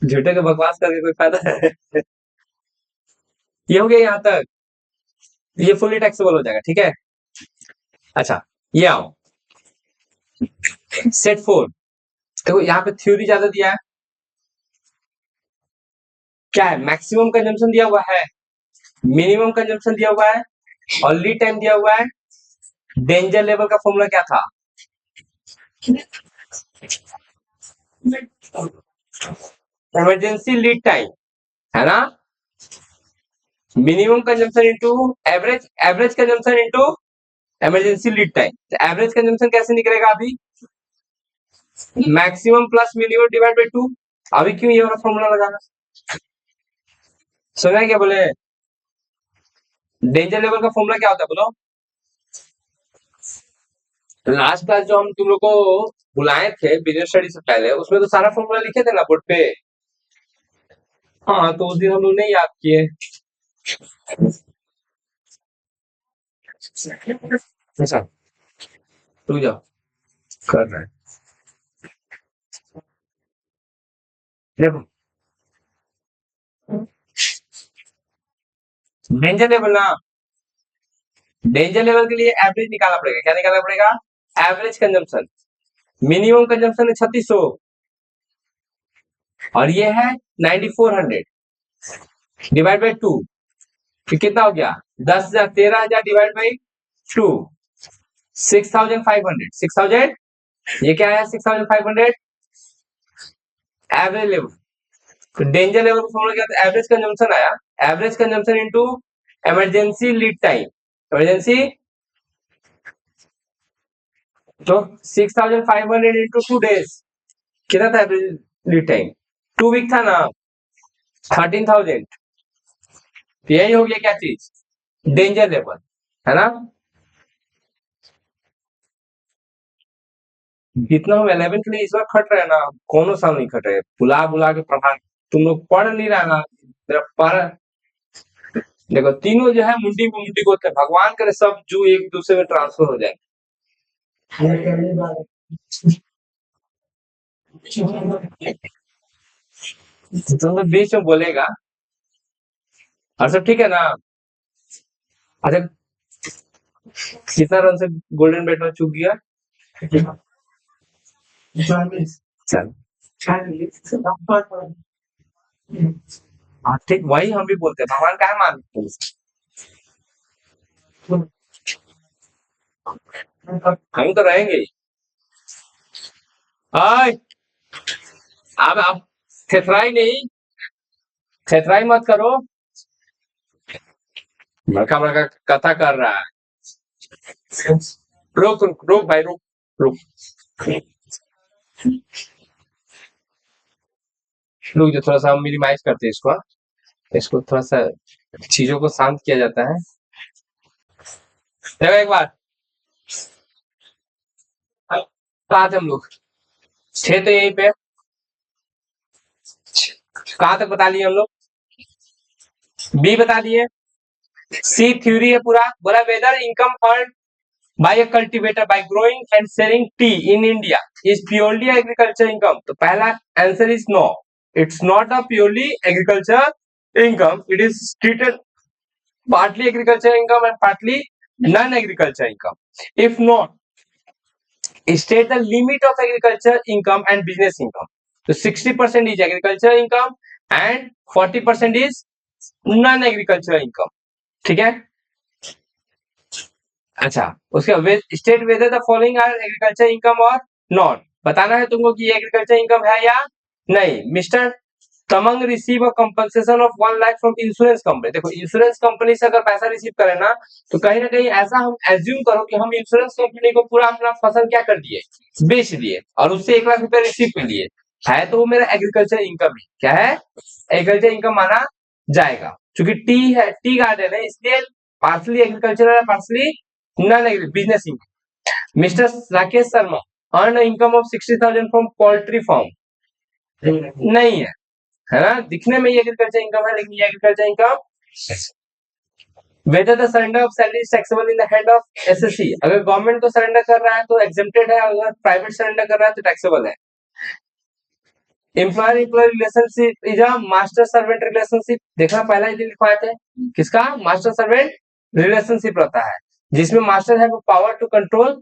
झूठे के बकवास करके कोई फायदा है? ये हो गया यहाँ तक। ये फुली टैक्सेबल हो जाएगा, ठीक है। अच्छा, ये आओ। सेट 4। देखो यहाँ पे थ्योरी ज्यादा दिया है। क्या है? मैक्सिमम कंजम्पशन दिया हुआ है, मिनिमम कंजम्पशन दिया हुआ है और लीड टाइम दिया हुआ है। डेंजर लेवल का फॉर्मूला क्या था? इमरजेंसी लीड टाइम, है ना। Minimum consumption into average consumption into emergency lead time. Average consumption कैसे निकलेगा अभी? Maximum plus minimum divide by 2। अभी क्यों ये वाला फॉर्मूला लगाना? समझा क्या बोले? डेंजर लेवल का फॉर्मूला क्या होता है बोलो? लास्ट क्लास जो हम तुम लोग को बुलाए थे बिजनेस स्टडी से पहले, उसमें तो सारा फॉर्मूला लिखे थे ना बोर्ड पे। हाँ, तो उस दिन हम लोग नहीं याद किए। अच्छा, रुक जाओ, कर रहे हैं। देखो, डेंजर लेवल ना, डेंजर लेवल के लिए एवरेज निकालना पड़ेगा। क्या निकालना पड़ेगा? Average consumption. मिनिमम कंजम्पशन है 3600 और ये है 9400 डिवाइड बाई 2। फिर कितना हो गया? 10,000, 13,000 डिवाइड बाई 2, 6,500। 6,000, ये क्या है? 6,500 एवरेज लेवल। तो डेंजर लेवल का फॉर्मूला क्या था? एवरेज कंजम्पशन आया, average consumption into emergency lead time. Emergency तो 6,500 इंटू 2 डेज कितना था एवरेज लीड टाइम? 2 वीक था ना। 13,000। यही हो गया क्या चीज? डेंजर लेवल, है ना। जितना हम 11 के लिए इस बार खट रहे हैं ना, कोनो साल नहीं खट रहे। बुला बुला के पढ़ा, तुम लोग पढ़ नहीं रहा ना। जरा पढ़। देखो तीनों जो है मुंडी को मुंडी को भगवान करे सब जू एक दूसरे में ट्रांसफर हो जाए। तो बीच में बोलेगा। और सब ठीक है ना? अच्छा, कितना रन से गोल्डन बैट में चूक गया? चल। हाँ ठीक, वही हम भी बोलते हैं, भगवान का है मानते हैं। हम तो रहेंगे ही। आय, अब आप थेथराई नहीं, थेथराई मत करो। बड़का बड़का कथा कर रहा है। रुक रुक रुक भाई, रुक रुक रुक जो थोड़ा सा हम मिनिमाइज करते हैं इसको। इसको थोड़ा सा चीजों को शांत किया जाता है। देखो एक बार, कहा थे हम लोग? थे तो यहीं पे। कहाँ तक बता लिए हम लोग? बी बता दिए। सी थ्योरी है पूरा, बोला whether income earn by a cultivator by growing and selling tea in India is purely agriculture income. तो पहला answer is no. It's not a purely agriculture income. It is treated partly agriculture income and partly non-agriculture income. If not, state the limit of agriculture income and business income. So 60% is agriculture income and 40% is non-agriculture income. ठीक है. अच्छा, उसके state whether the following are agriculture income और not. बताना है तुमको कि agriculture income है या नहीं. Mister Tamang receive a compensation of 1 lakh from insurance company. देखो, इंश्योरेंस कंपनी से अगर पैसा रिसीव करे ना, तो कहीं ना कहीं ऐसा हम एज्यूम करो कि हम इंश्योरेंस कंपनी को पूरा अपना फसल क्या कर दिए, बेच दिए, और उससे 1 लाख रुपए रिसीव कर लिए. है तो वो मेरा एग्रीकल्चर इनकम ही. क्या है? एग्रीकल्चर इनकम माना जाएगा. क्योंकि टी है, टी गार्डन है, इसलिए पार्सली एग्रीकल्चर है, partially non agri business income. Mister Rakesh Sharma earn income of 60,000 from poultry farm. नहीं है ना. दिखने में ये एग्रीकल्चर इनकम है, लेकिन ये agriculture income. Whether the surrender of salary is taxable in the hand of SSC. अगर गवर्नमेंट को सरेंडर कर रहा है तो एग्जेम्प्टेड है, अगर प्राइवेट सरेंडर कर रहा है तो टैक्सेबल है. Employer employ relationship is a master servant relationship. देखना, पहला ही दिन लिखवाए थे किसका मास्टर सर्वेंट रिलेशनशिप रहता है, जिसमें मास्टर है वो power to control,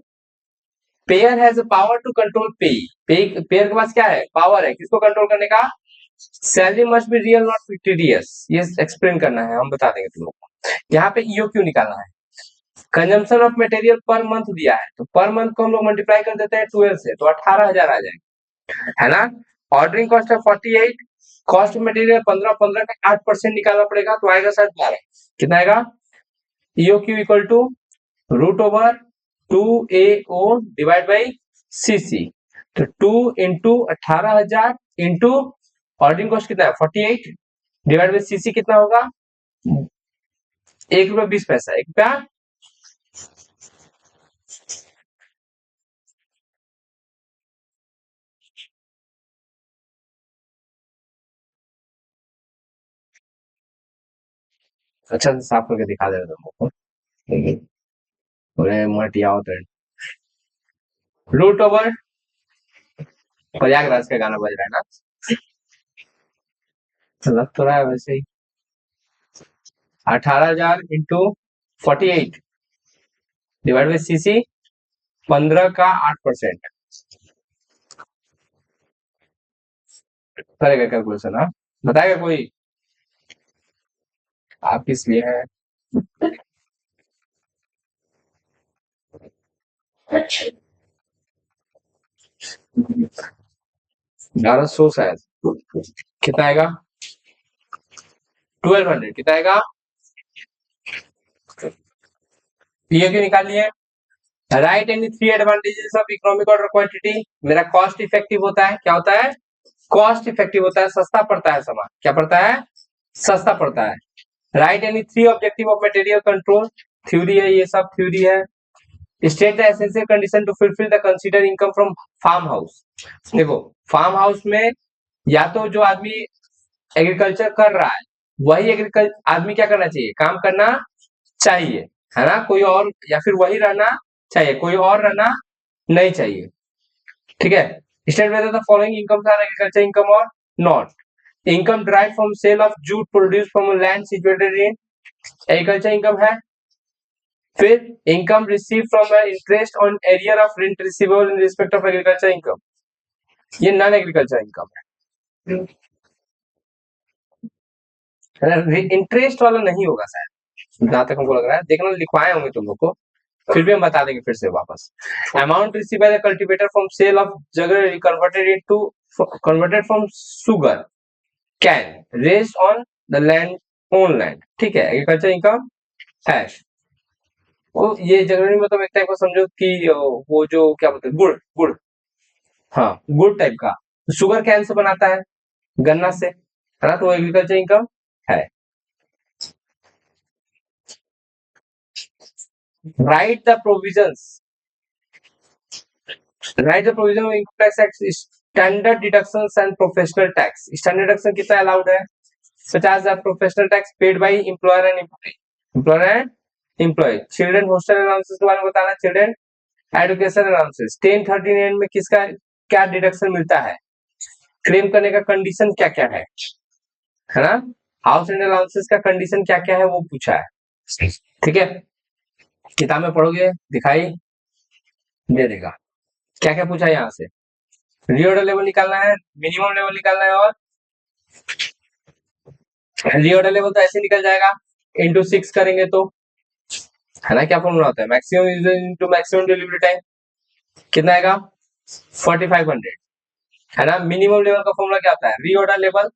payer has power to control payee. Payer के पास क्या है? पावर है किसको कंट्रोल करने का. Salary must be real not fictitious. ये एक्सप्लेन करना है, हम बता देंगे तुम लोग को. यहाँ पे ईओ क्यों निकालना है. Consumption of material per month दिया है, तो पर मंथ को हम लोग मल्टीप्लाई कर देते हैं 12 से, तो 18,000 आ जाएगा, है ना. ऑर्डरिंग कॉस्ट है 48, कॉस्ट मटेरियल 15, 15 का 8% निकालना पड़ेगा, तो आएगा शायद 12. कितना आएगा? E O Q equal to root over 2AO divide by CC. तो 2 इंटू 18,000 इंटू ऑर्डरिंग कॉस्ट कितना है 48 डिवाइड बाई CC कितना होगा? 1 रुपया 20 पैसा. 1 रुपया. अच्छा से साफ करके दिखा दे रहे तुमको. पूरे मटिया होते रूट ओवर. प्रयागराज का गाना बज रहा है ना, लग तो रहा है वैसे ही. 18,000 इंटू 48 डिवाइड बाई CC 15 का 8%. करेगा कैलकुलेशन. हाँ, बताएगा कोई? आप किस लिए है? 1100 शायद. कितना आएगा? 1200. कितना आएगा? ये क्यों निकाल लिए? Right any 3 advantages of economic order quantity. मेरा कॉस्ट इफेक्टिव होता है. क्या होता है? कॉस्ट इफेक्टिव होता है, सस्ता पड़ता है सामान. क्या पड़ता है? सस्ता पड़ता है. Write any 3 objective of material control. Theory है, ये सब थ्योरी है. State the essential condition to fulfil the consider income from farm house. देखो, फार्म हाउस में या तो जो आदमी एग्रीकल्चर कर रहा है वही एग्रीकल्चर आदमी क्या करना चाहिए, काम करना चाहिए, है ना. कोई और, या फिर वही रहना चाहिए, कोई और रहना नहीं चाहिए. ठीक है. State whether the following incomes are agriculture income और not. Income drive from sale of jute produce from land situated in agriculture income है. फिर income receive from interest on arrear of rent receivable in respect of agriculture income. ये non agriculture income है. Interest वाला नहीं होगा शायद, जहां तक हमको लग रहा है. देखना, लिखवाए होंगे तुम लोग को, फिर भी हम बता देंगे फिर से वापस. Amount receive by the cultivator from sale of jaggery converted from sugar cane raised on the land own land. ठीक है, एग्रीकल्चर इनकम है. वो ये जनरली मतलब एक टाइप का समझो कि वो जो क्या बोलते हैं, गुड़ गुड़. हाँ, गुड़ टाइप का शुगर कैन से बनाता है, गन्ना से, है ना. तो एग्रीकल्चर इनकम है. Write the provisions. Write the provision of income tax act. Standard deductions and professional tax. Standard deduction कितना अलाउड है? 50,000 professional tax paid by employer and employ. Employer and employ. Children hostel allowances के बारे में बताना, children education allowances. 1039 and में किसका क्या deduction मिलता है, क्लेम करने का कंडीशन क्या क्या है ना। हाउस एंड अलाउंसेस का कंडीशन क्या क्या है वो पूछा है, ठीक है। किताब में पढ़ोगे दिखाई दे देगा क्या क्या पूछा है यहाँ से। रीऑर्डर लेवल निकालना है, मिनिमम लेवल निकालना है, और रीऑर्डर लेवल तो ऐसे निकल जाएगा, इंटू 6 करेंगे तो, है ना। क्या फॉर्मूला होता है, maximum usages into maximum delivery time, कितना आएगा 4500, है ना। मिनिमम लेवल का फॉर्मूला क्या होता है, reorder level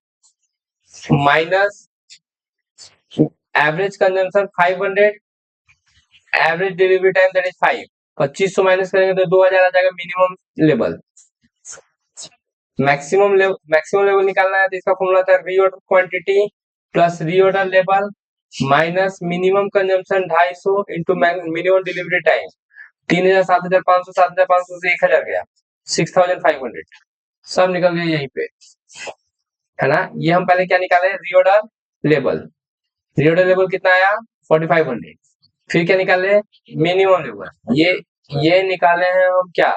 minus average consumption 500, average delivery time that is 5, 2500 minus करेंगे तो 2000 आ जाएगा मिनिमम लेवल। मैक्सिमम लेवल निकालना है तो इसका फॉर्मूला था reorder quantity plus reorder level minus minimum consumption 250 into minimum delivery time. 3000, 7500, 7500 से 1000 गया, 6500, सब निकल गया यहीं पे, है ना। ये हम पहले क्या निकाले, रीऑर्डर लेवल। रीऑर्डर लेवल कितना आया 4500। फिर क्या निकाले, मिनिमम लेवल। ये निकाले हैं हम क्या,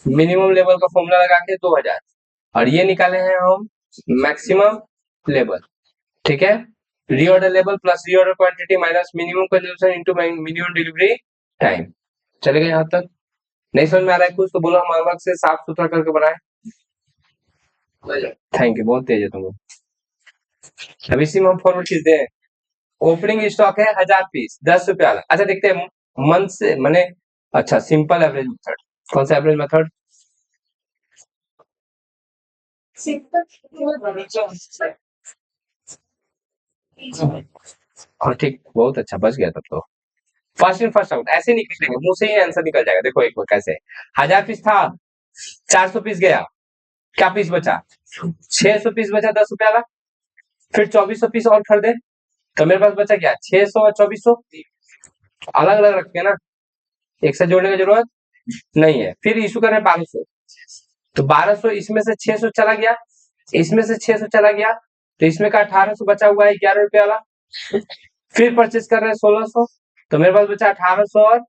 मिनिमम लेवल का फॉर्मूला लगा के 2000, और ये निकाले हैं हम मैक्सिमम लेवल, ठीक है। Reorder level plus reorder quantity minus minimum consumption into minimum delivery time. चलेगा यहाँ तक, नहीं समझ में आ रहा है कुछ तो बोलो, हम अलग से साफ सुथरा करके बनाए। थैंक यू, बहुत तेज है तुम। अब इसी में हम फॉर्मूला खींचते हैं। ओपनिंग स्टॉक है 1000 पीस, 10 रुपया। अच्छा देखते हैं मंथ से मैंने, अच्छा सिंपल एवरेज मेथड, कौन सा एवरेज मेथड, हाँ ठीक, बहुत अच्छा बच गया तब तो। फर्स्ट इन फर्स्ट आउट ऐसे निकलेंगे, मुंह से ही आंसर निकल जाएगा। देखो एक बार कैसे, 1000 पीस था, 400 पीस गया, क्या पीस बचा, 600 पीस बचा 10 रुपया वाला। फिर 2400 पीस और खरीदे तो मेरे पास बचा क्या, 600 और 2400 अलग अलग रखे ना, एक साथ जोड़ने की जरूरत नहीं है। फिर इशू कर रहे 1200, तो 1200 इसमें से 600 चला गया, इसमें से 600 चला गया, तो इसमें का 1800 बचा हुआ है 11 रुपया वाला। फिर परचेज कर रहे हैं 1600, तो मेरे पास बचा 1800 और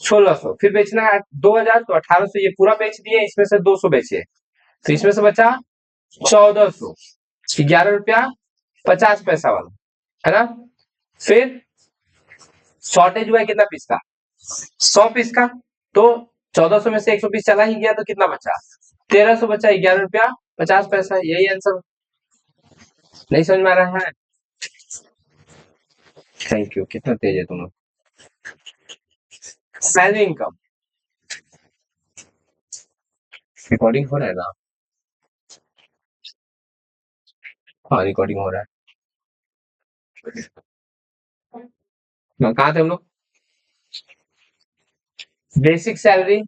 1600। फिर बेचना है 2000, तो 1800 ये पूरा बेच दिए, इसमें से 200 बेचे, तो इसमें से बचा 1400, 11 रुपया 50 पैसा वाला, है ना। फिर शॉर्टेज हुआ है कितना पीस का, 100 पीस का, तो 1400 में से 100 पीस चला ही गया, तो कितना बचा 1300 बचा, 11 रुपया 50 पैसा। यही आंसर, नहीं समझ में आ रहा है। थैंक यू, कितना तेज है तुम लोग। सैलरी इनकम, रिकॉर्डिंग हो रहा है ना, हाँ रिकॉर्डिंग हो रहा है। कहाँ थे हम लोग, basic salary,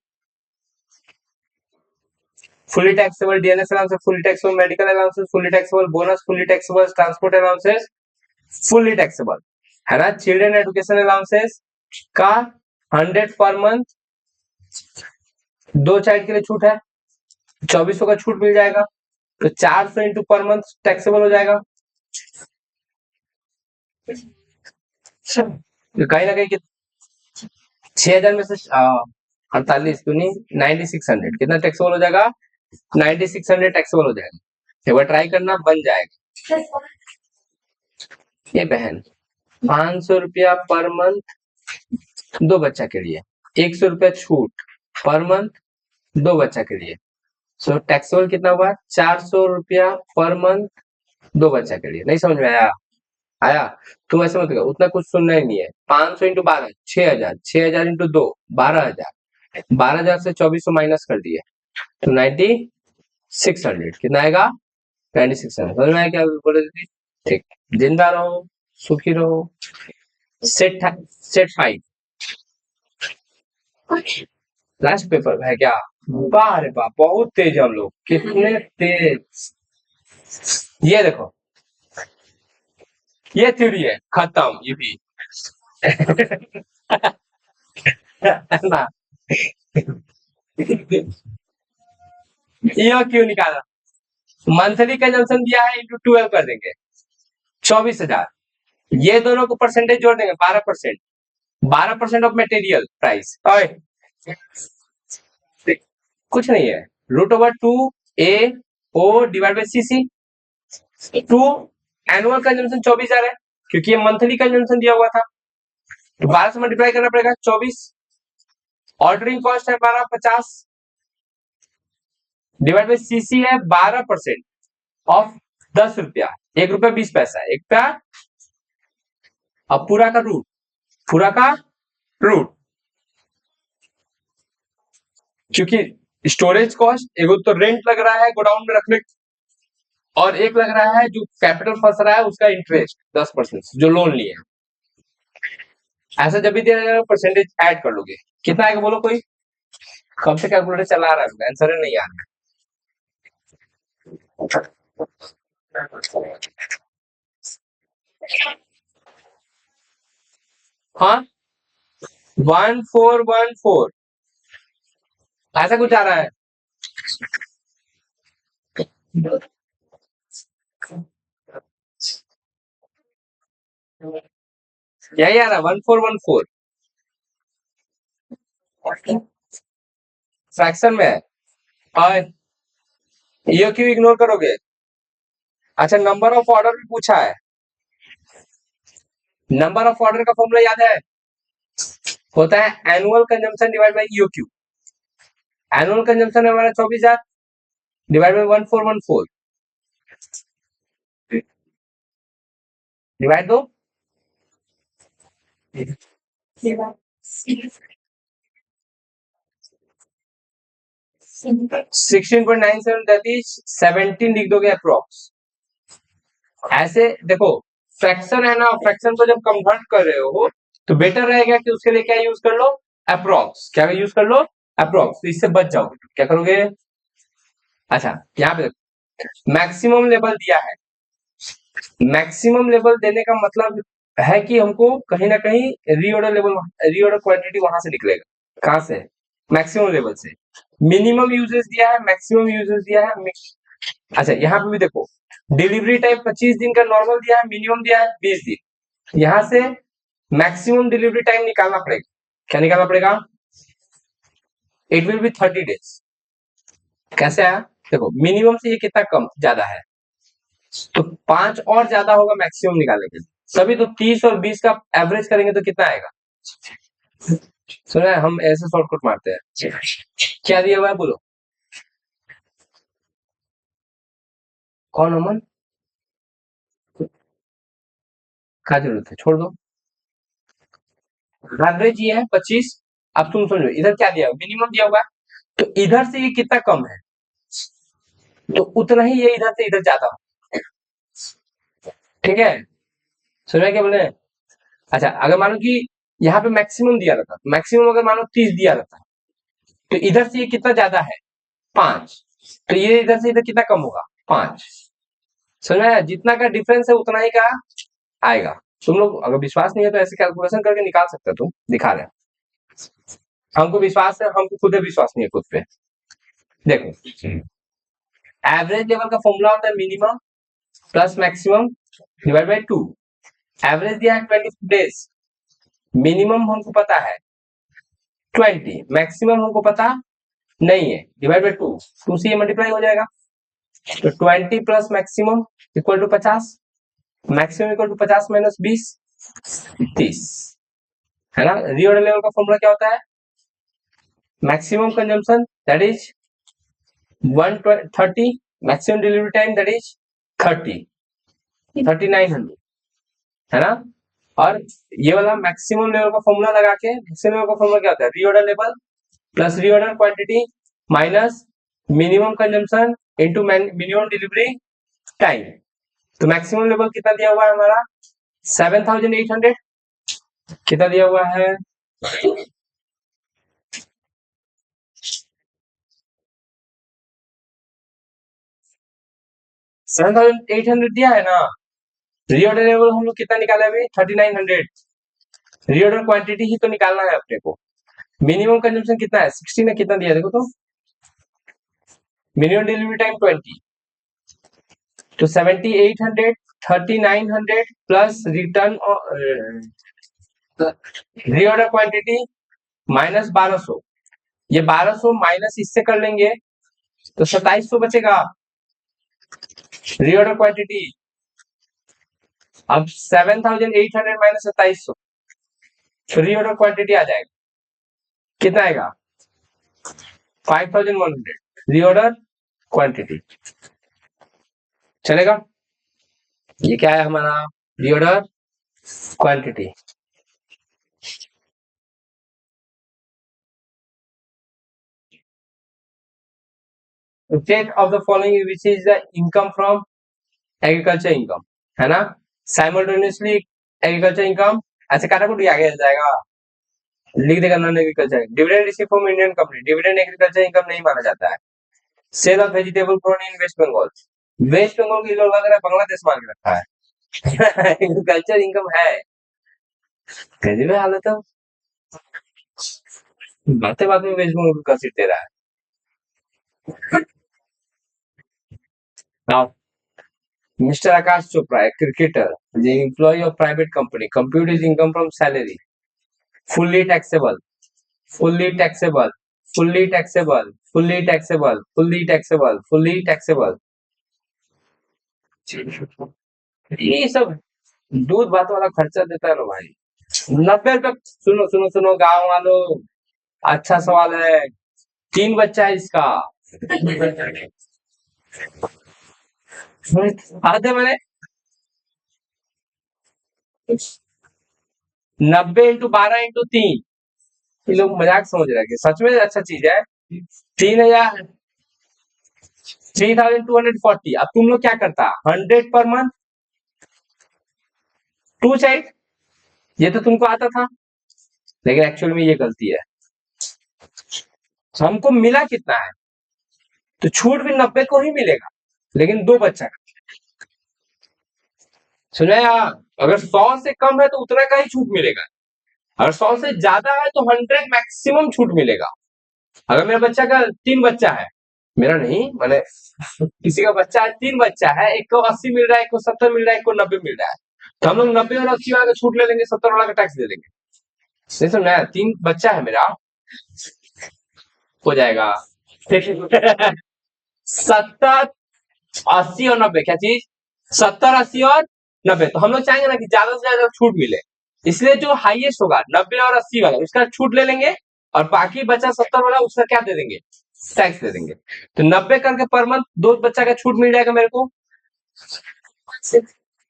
fully taxable dearness allowances, fully taxable medical allowances, fully taxable bonus, fully taxable transport allowances, fully taxable, है ना। चिल्ड्रन एजुकेशन अलाउंसेस का 100 पर मंथ, 2 चाइल्ड के लिए छूट है, 2400 का छूट मिल जाएगा, तो 400 इंटू पर मंथ टैक्सेबल हो जाएगा। तो कहीं ना कहीं 6000 में से 48 दूनी 9600, कितना टैक्सेबल हो जाएगा, 9600 टैक्सेबल हो जाएगा। एक बार ट्राई करना, बन जाएगा। ये बहन 500 रुपया पर मंथ 2 बच्चा के लिए, 100 रुपया छूट पर मंथ 2 बच्चा के लिए, सो टैक्सेबल कितना हुआ 400 रुपया पर मंथ 2 बच्चा के लिए। नहीं समझ में आया, आया तुम ऐसे मत करो, उतना कुछ सुनना ही नहीं है। 500 इंटू 12 6000, 6000 इंटू 2 12000, 12000 से 2400 माइनस कर दिए तो 9600, कितना आएगा 9600। समझ में आया क्या बोले दीदी, ठीक। जिंदा रहो, सुखी रहो। सेट 5 लास्ट पेपर है क्या, वाह रे वाह, बहुत तेज हम लोग, कितने तेज। ये देखो, ये थ्योरी है, खत्म ये भी ना। ये क्यों निकाला, मंथली कंजम्पशन दिया है इंटू 12 कर देंगे 24000, ये दोनों को परसेंटेज जोड़ देंगे 12%, 12% ऑफ मटेरियल प्राइस। कुछ नहीं है, √2 AO divide by CC। To annual consumption 24,000 है, क्योंकि ये मंथली कंजम्पशन दिया हुआ था, तो 12 से मल्टीप्लाई करना पड़ेगा 24। ऑर्डरिंग कॉस्ट है 1250 डिवाइड बाई CC है 12% ऑफ 10 रुपया, 1 रुपया 20 पैसा है, 1 रुपया। अब पूरा का रूट, क्योंकि स्टोरेज कॉस्ट एगो तो रेंट लग रहा है गोडाउन में रखने, और एक लग रहा है जो कैपिटल फंस रहा है उसका इंटरेस्ट 10% जो लोन लिए। ऐसा जब भी दिया जाएगा परसेंटेज ऐड कर लोगे, कितना आएगा बोलो कोई? कब से कैलकुलेटर चला रहा है, आंसर नहीं आ रहा। हाँ 1414 ऐसा कुछ आ रहा है। यही आ रहा है 1414 फ्रैक्शन में है। और ये क्यों इग्नोर करोगे? अच्छा नंबर ऑफ ऑर्डर भी पूछा है, नंबर ऑफ ऑर्डर का फॉर्मूला याद है? होता है annual consumption divide by EOQ। Annual consumption है हमारा 24,000 डिवाइड बाई 1414 डिवाइड दो 16.97 दैट इज 17 लिख दोगे अप्रोक्स। ऐसे देखो फ्रैक्शन है ना, फ्रैक्शन को जब कन्वर्ट कर रहे हो तो बेटर रहेगा कि उसके लिए क्या यूज कर लो, अप्रोक्स। क्या यूज कर लो? अप्रोक्स, तो इससे बच जाओगे। क्या करोगे? अच्छा यहाँ पे मैक्सिमम लेवल दिया है, मैक्सिमम लेवल देने का मतलब है कि हमको कहीं ना कहीं रीऑर्डर लेवल, रीऑर्डर क्वांटिटी वहां से निकलेगा। कहां से? मैक्सिमम लेवल से। मिनिमम यूजेस दिया है, मैक्सिमम यूजेस दिया है। अच्छा यहाँ पे भी देखो डिलीवरी टाइम 25 दिन का नॉर्मल दिया है, मिनिमम दिया है 20 दिन। यहां से मैक्सिमम डिलीवरी टाइम निकालना पड़ेगा। क्या निकालना पड़ेगा? It will be 30 days. कैसे आया? देखो मिनिमम से ये कितना कम ज्यादा है, तो 5 और ज्यादा होगा मैक्सिमम निकालने के लिए, तभी तो 30 और 20 का एवरेज करेंगे तो कितना आएगा? सुना है हम ऐसे शॉर्टकट मारते हैं। क्या दिया हुआ है बोलो? कौन अमन? क्या जरूरत है, छोड़ दो। एवरेज ये है 25। अब तुम समझो इधर क्या दिया, मिनिमम दिया हुआ है, तो इधर से ये कितना कम है, तो उतना ही ये इधर से इधर ज्यादा हो। ठीक है, सुना क्या बोले? अच्छा अगर मानो कि यहाँ पे मैक्सिमम दिया रहता, मैक्सिमम अगर मानो 30 दिया रहता, तो इधर से ये कितना ज्यादा है 5, तो ये इधर से इधर कितना कम होगा 5। समझ में आया? जितना का डिफरेंस है उतना ही का आएगा। तुम लोग अगर विश्वास नहीं है तो ऐसे कैलकुलेशन करके निकाल सकते हो, तुम दिखा रहे हैं। हमको विश्वास है, हमको खुद विश्वास नहीं है खुद पे। देखो एवरेज लेवल का फॉर्मूला होता है minimum plus maximum divide by 2। Average दिया है 20 डेज, मिनिमम हमको पता है 20, मैक्सिमम हमको पता नहीं है, डिवाइड बाई 2 से ये मल्टीप्लाई हो जाएगा, तो 20 plus maximum equal to 50, maximum equal to 50 minus 20 30, है ना। रीऑर्डर लेवल का फॉर्मूला क्या होता है? Maximum consumption that is 130, maximum delivery time that is 3900, है ना। और ये वाला मैक्सिमम लेवल का फॉर्मूला लगा के, मैक्सिमम लेवल का फॉर्मूला क्या होता है? Reorder level plus reorder quantity minus minimum consumption into minimum delivery time. तो मैक्सिमम लेवल कितना दिया हुआ है हमारा? 7800। कितना दिया हुआ है? 7800 दिया है ना। रीऑर्डर लेवल हम लोग कितना निकाला अभी? 3900। रीऑर्डर क्वांटिटी ही तो निकालना है अपने को। मिनिमम कंजम्पशन कितना है? 16 है। कितना दिया देखो तो, मिनिमम डिलीवरी टाइम 20, तो 7800 3900 plus return reorder quantity minus 1200, ये 1200 माइनस इससे कर लेंगे तो 2700 बचेगा रीऑर्डर क्वांटिटी। अब 7800 माइनस 2700 तो रीऑर्डर क्वांटिटी आ जाएगा, कितना आएगा 5100 रीऑर्डर क्वांटिटी। चलेगा, ये क्या है हमारा reorder quantity. Take of the following which is the income from agriculture income, है ना, साइमल्टेनियसली एग्रीकल्चर इनकम ऐसे कैटेगरी आगे जाएगा, लिख देगा non agriculture. Dividend receive from Indian company, dividend agriculture income नहीं माना जाता है। Sale of vegetable grown in West Bengal, West Bengal के लोग वगैरह बांग्लादेश मान के रखा है एग्रीकल्चर इनकम है, गजब हालत है, बातें बात में वेस्ट बंगाल का सीट दे रहा है। Now, Mr. Akash Chopra, a cricketer, the employee of private company, compute his income from salary, fully taxable, fully taxable, fully taxable, fully taxable, fully taxable, fully taxable। ये सब दूध भात वाला खर्चा देता है ना भाई। 90 रुपए, सुनो सुनो सुनो गाँव वालों, अच्छा सवाल है, 3 बच्चा है इसका आते मैंने 90 × 12 × 3, ये लोग मजाक समझ रहे हैं कि सच में अच्छा चीज है। 3000 3240। अब तुम लोग क्या करता 100 पर मंथ 2 चाइल्ड, ये तो तुमको आता था, लेकिन एक्चुअल में ये गलती है। हमको मिला कितना है, तो छूट भी 90 को ही मिलेगा, लेकिन 2 बच्चा का। सुना यार, अगर 100 से कम है तो उतना का ही छूट मिलेगा, अगर 100 से ज्यादा है तो 100 मैक्सिमम छूट मिलेगा। अगर मेरे बच्चा का 3 बच्चा है, मेरा नहीं मैंने किसी का बच्चा है, 3 बच्चा है, एक को 80 मिल रहा है, एक को 70 मिल रहा है, एक को 90 मिल रहा है, तो हम लोग 90 और 80 वाला का छूट ले लेंगे, 70 वाला का टैक्स दे देंगे। नहीं सुन, 3 बच्चा है मेरा, हो जाएगा 70 80 और 90, क्या चीज 70 80 और 90। तो हम लोग चाहेंगे ना कि ज्यादा से ज्यादा छूट मिले, इसलिए जो हाईएस्ट होगा 90 और 80 वाला उसका छूट ले लेंगे, और बाकी बचा 70 वाला उसका क्या दे देंगे, टैक्स दे देंगे। तो 90 करके पर मंथ 2 बच्चा का छूट मिल जाएगा मेरे को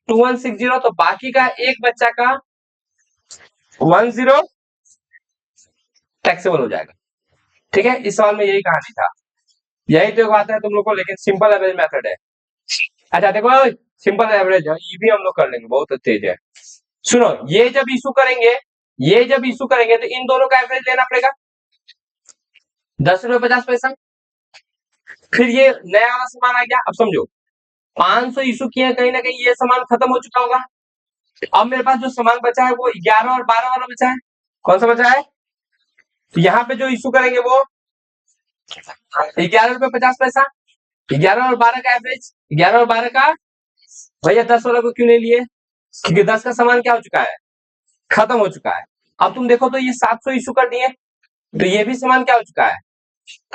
2160, तो बाकी का एक बच्चा का 10 टैक्सेबल हो जाएगा। ठीक है, इस सवाल में यही कहानी था, यही तो आता है तुम लोग को, लेकिन सिंपल एवरेज मेथड है। अच्छा देखो, सिंपल एवरेज है, ये भी हम लोग कर लेंगे, बहुत तेज है। सुनो, ये जब इशू करेंगे, ये जब इशू करेंगे तो इन दोनों का एवरेज लेना पड़ेगा, 10 रुपए 50 पैसा। फिर ये नया वाला सामान आ गया, अब समझो 500 इशू किए, कहीं ना कहीं ये सामान खत्म हो चुका होगा। अब मेरे पास जो सामान बचा है वो 11 और 12 वाला बचा है, कौन सा बचा है, तो यहाँ पे जो इशू करेंगे वो 11 रुपए 50 पैसा, 11 और 12 का एवरेज, 11 और 12 का, भैया 10 वाला को क्यों नहीं लिए, क्योंकि 10 का सामान क्या हो चुका है, खत्म हो चुका है। अब तुम देखो तो ये 700 इशू कर दिए, तो ये भी सामान क्या हो चुका है।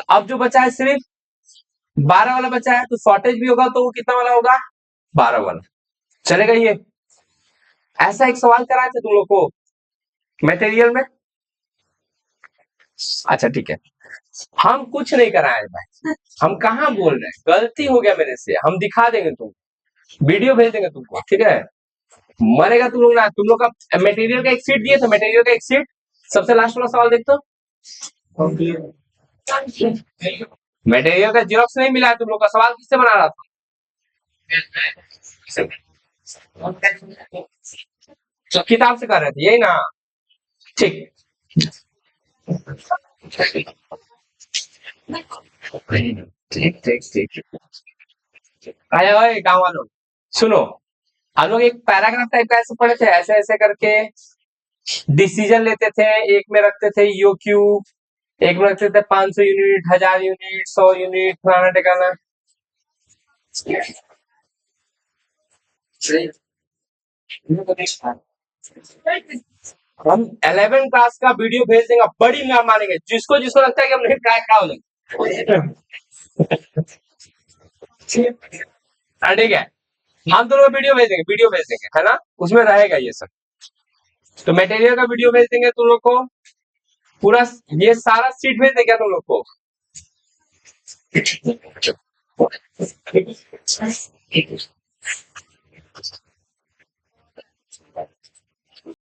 अब जो बचा है सिर्फ 12 वाला बचा है, तो शॉर्टेज भी होगा तो वो कितना वाला होगा, 12 वाला। चलेगा ये, ऐसा एक सवाल कराए थे तुम लोग को मटेरियल में। अच्छा ठीक है, हम कुछ नहीं कराए भाई, हम कहाँ बोल रहे हैं, गलती हो गया मेरे से, हम दिखा देंगे तुमको, वीडियो भेज देंगे तुमको, ठीक है। मरेगा तुम लोग ना, तुम लोग का मटेरियल का एक सीट दिए थे, मटेरियल का एक सीट, सबसे लास्ट वाला सवाल देख तो, मटेरियल का जेरॉक्स नहीं मिला है तुम लोग का, सवाल किससे बना रहा था, तो किताब से कर रहे थे, यही ना, ठीक। ठीक ठीक ठीक, अरे ओए गाँव वालों, सुनो, हम लोग एक पैराग्राफ टाइप का ऐसे पढ़े थे, ऐसे ऐसे करके डिसीजन लेते थे, एक में रखते थे यो क्यू, एक में रखते थे 500 यूनिट, 1000 यूनिट, 100 यूनिट, फलाना टिकाना। हम 11 क्लास का वीडियो भेज देंगे, बड़ी मार मारेंगे, जिसको जिसको लगता है कि हम नहीं ट्राई खड़ा हो जाएंगे। ठीक है, हम दोनों वीडियो भेज देंगे, है ना, उसमें रहेगा ये सब। तो मटेरियल का वीडियो भेज देंगे तुम लोग को, पूरा ये सारा सीट भेज देंगे तुम लोग को।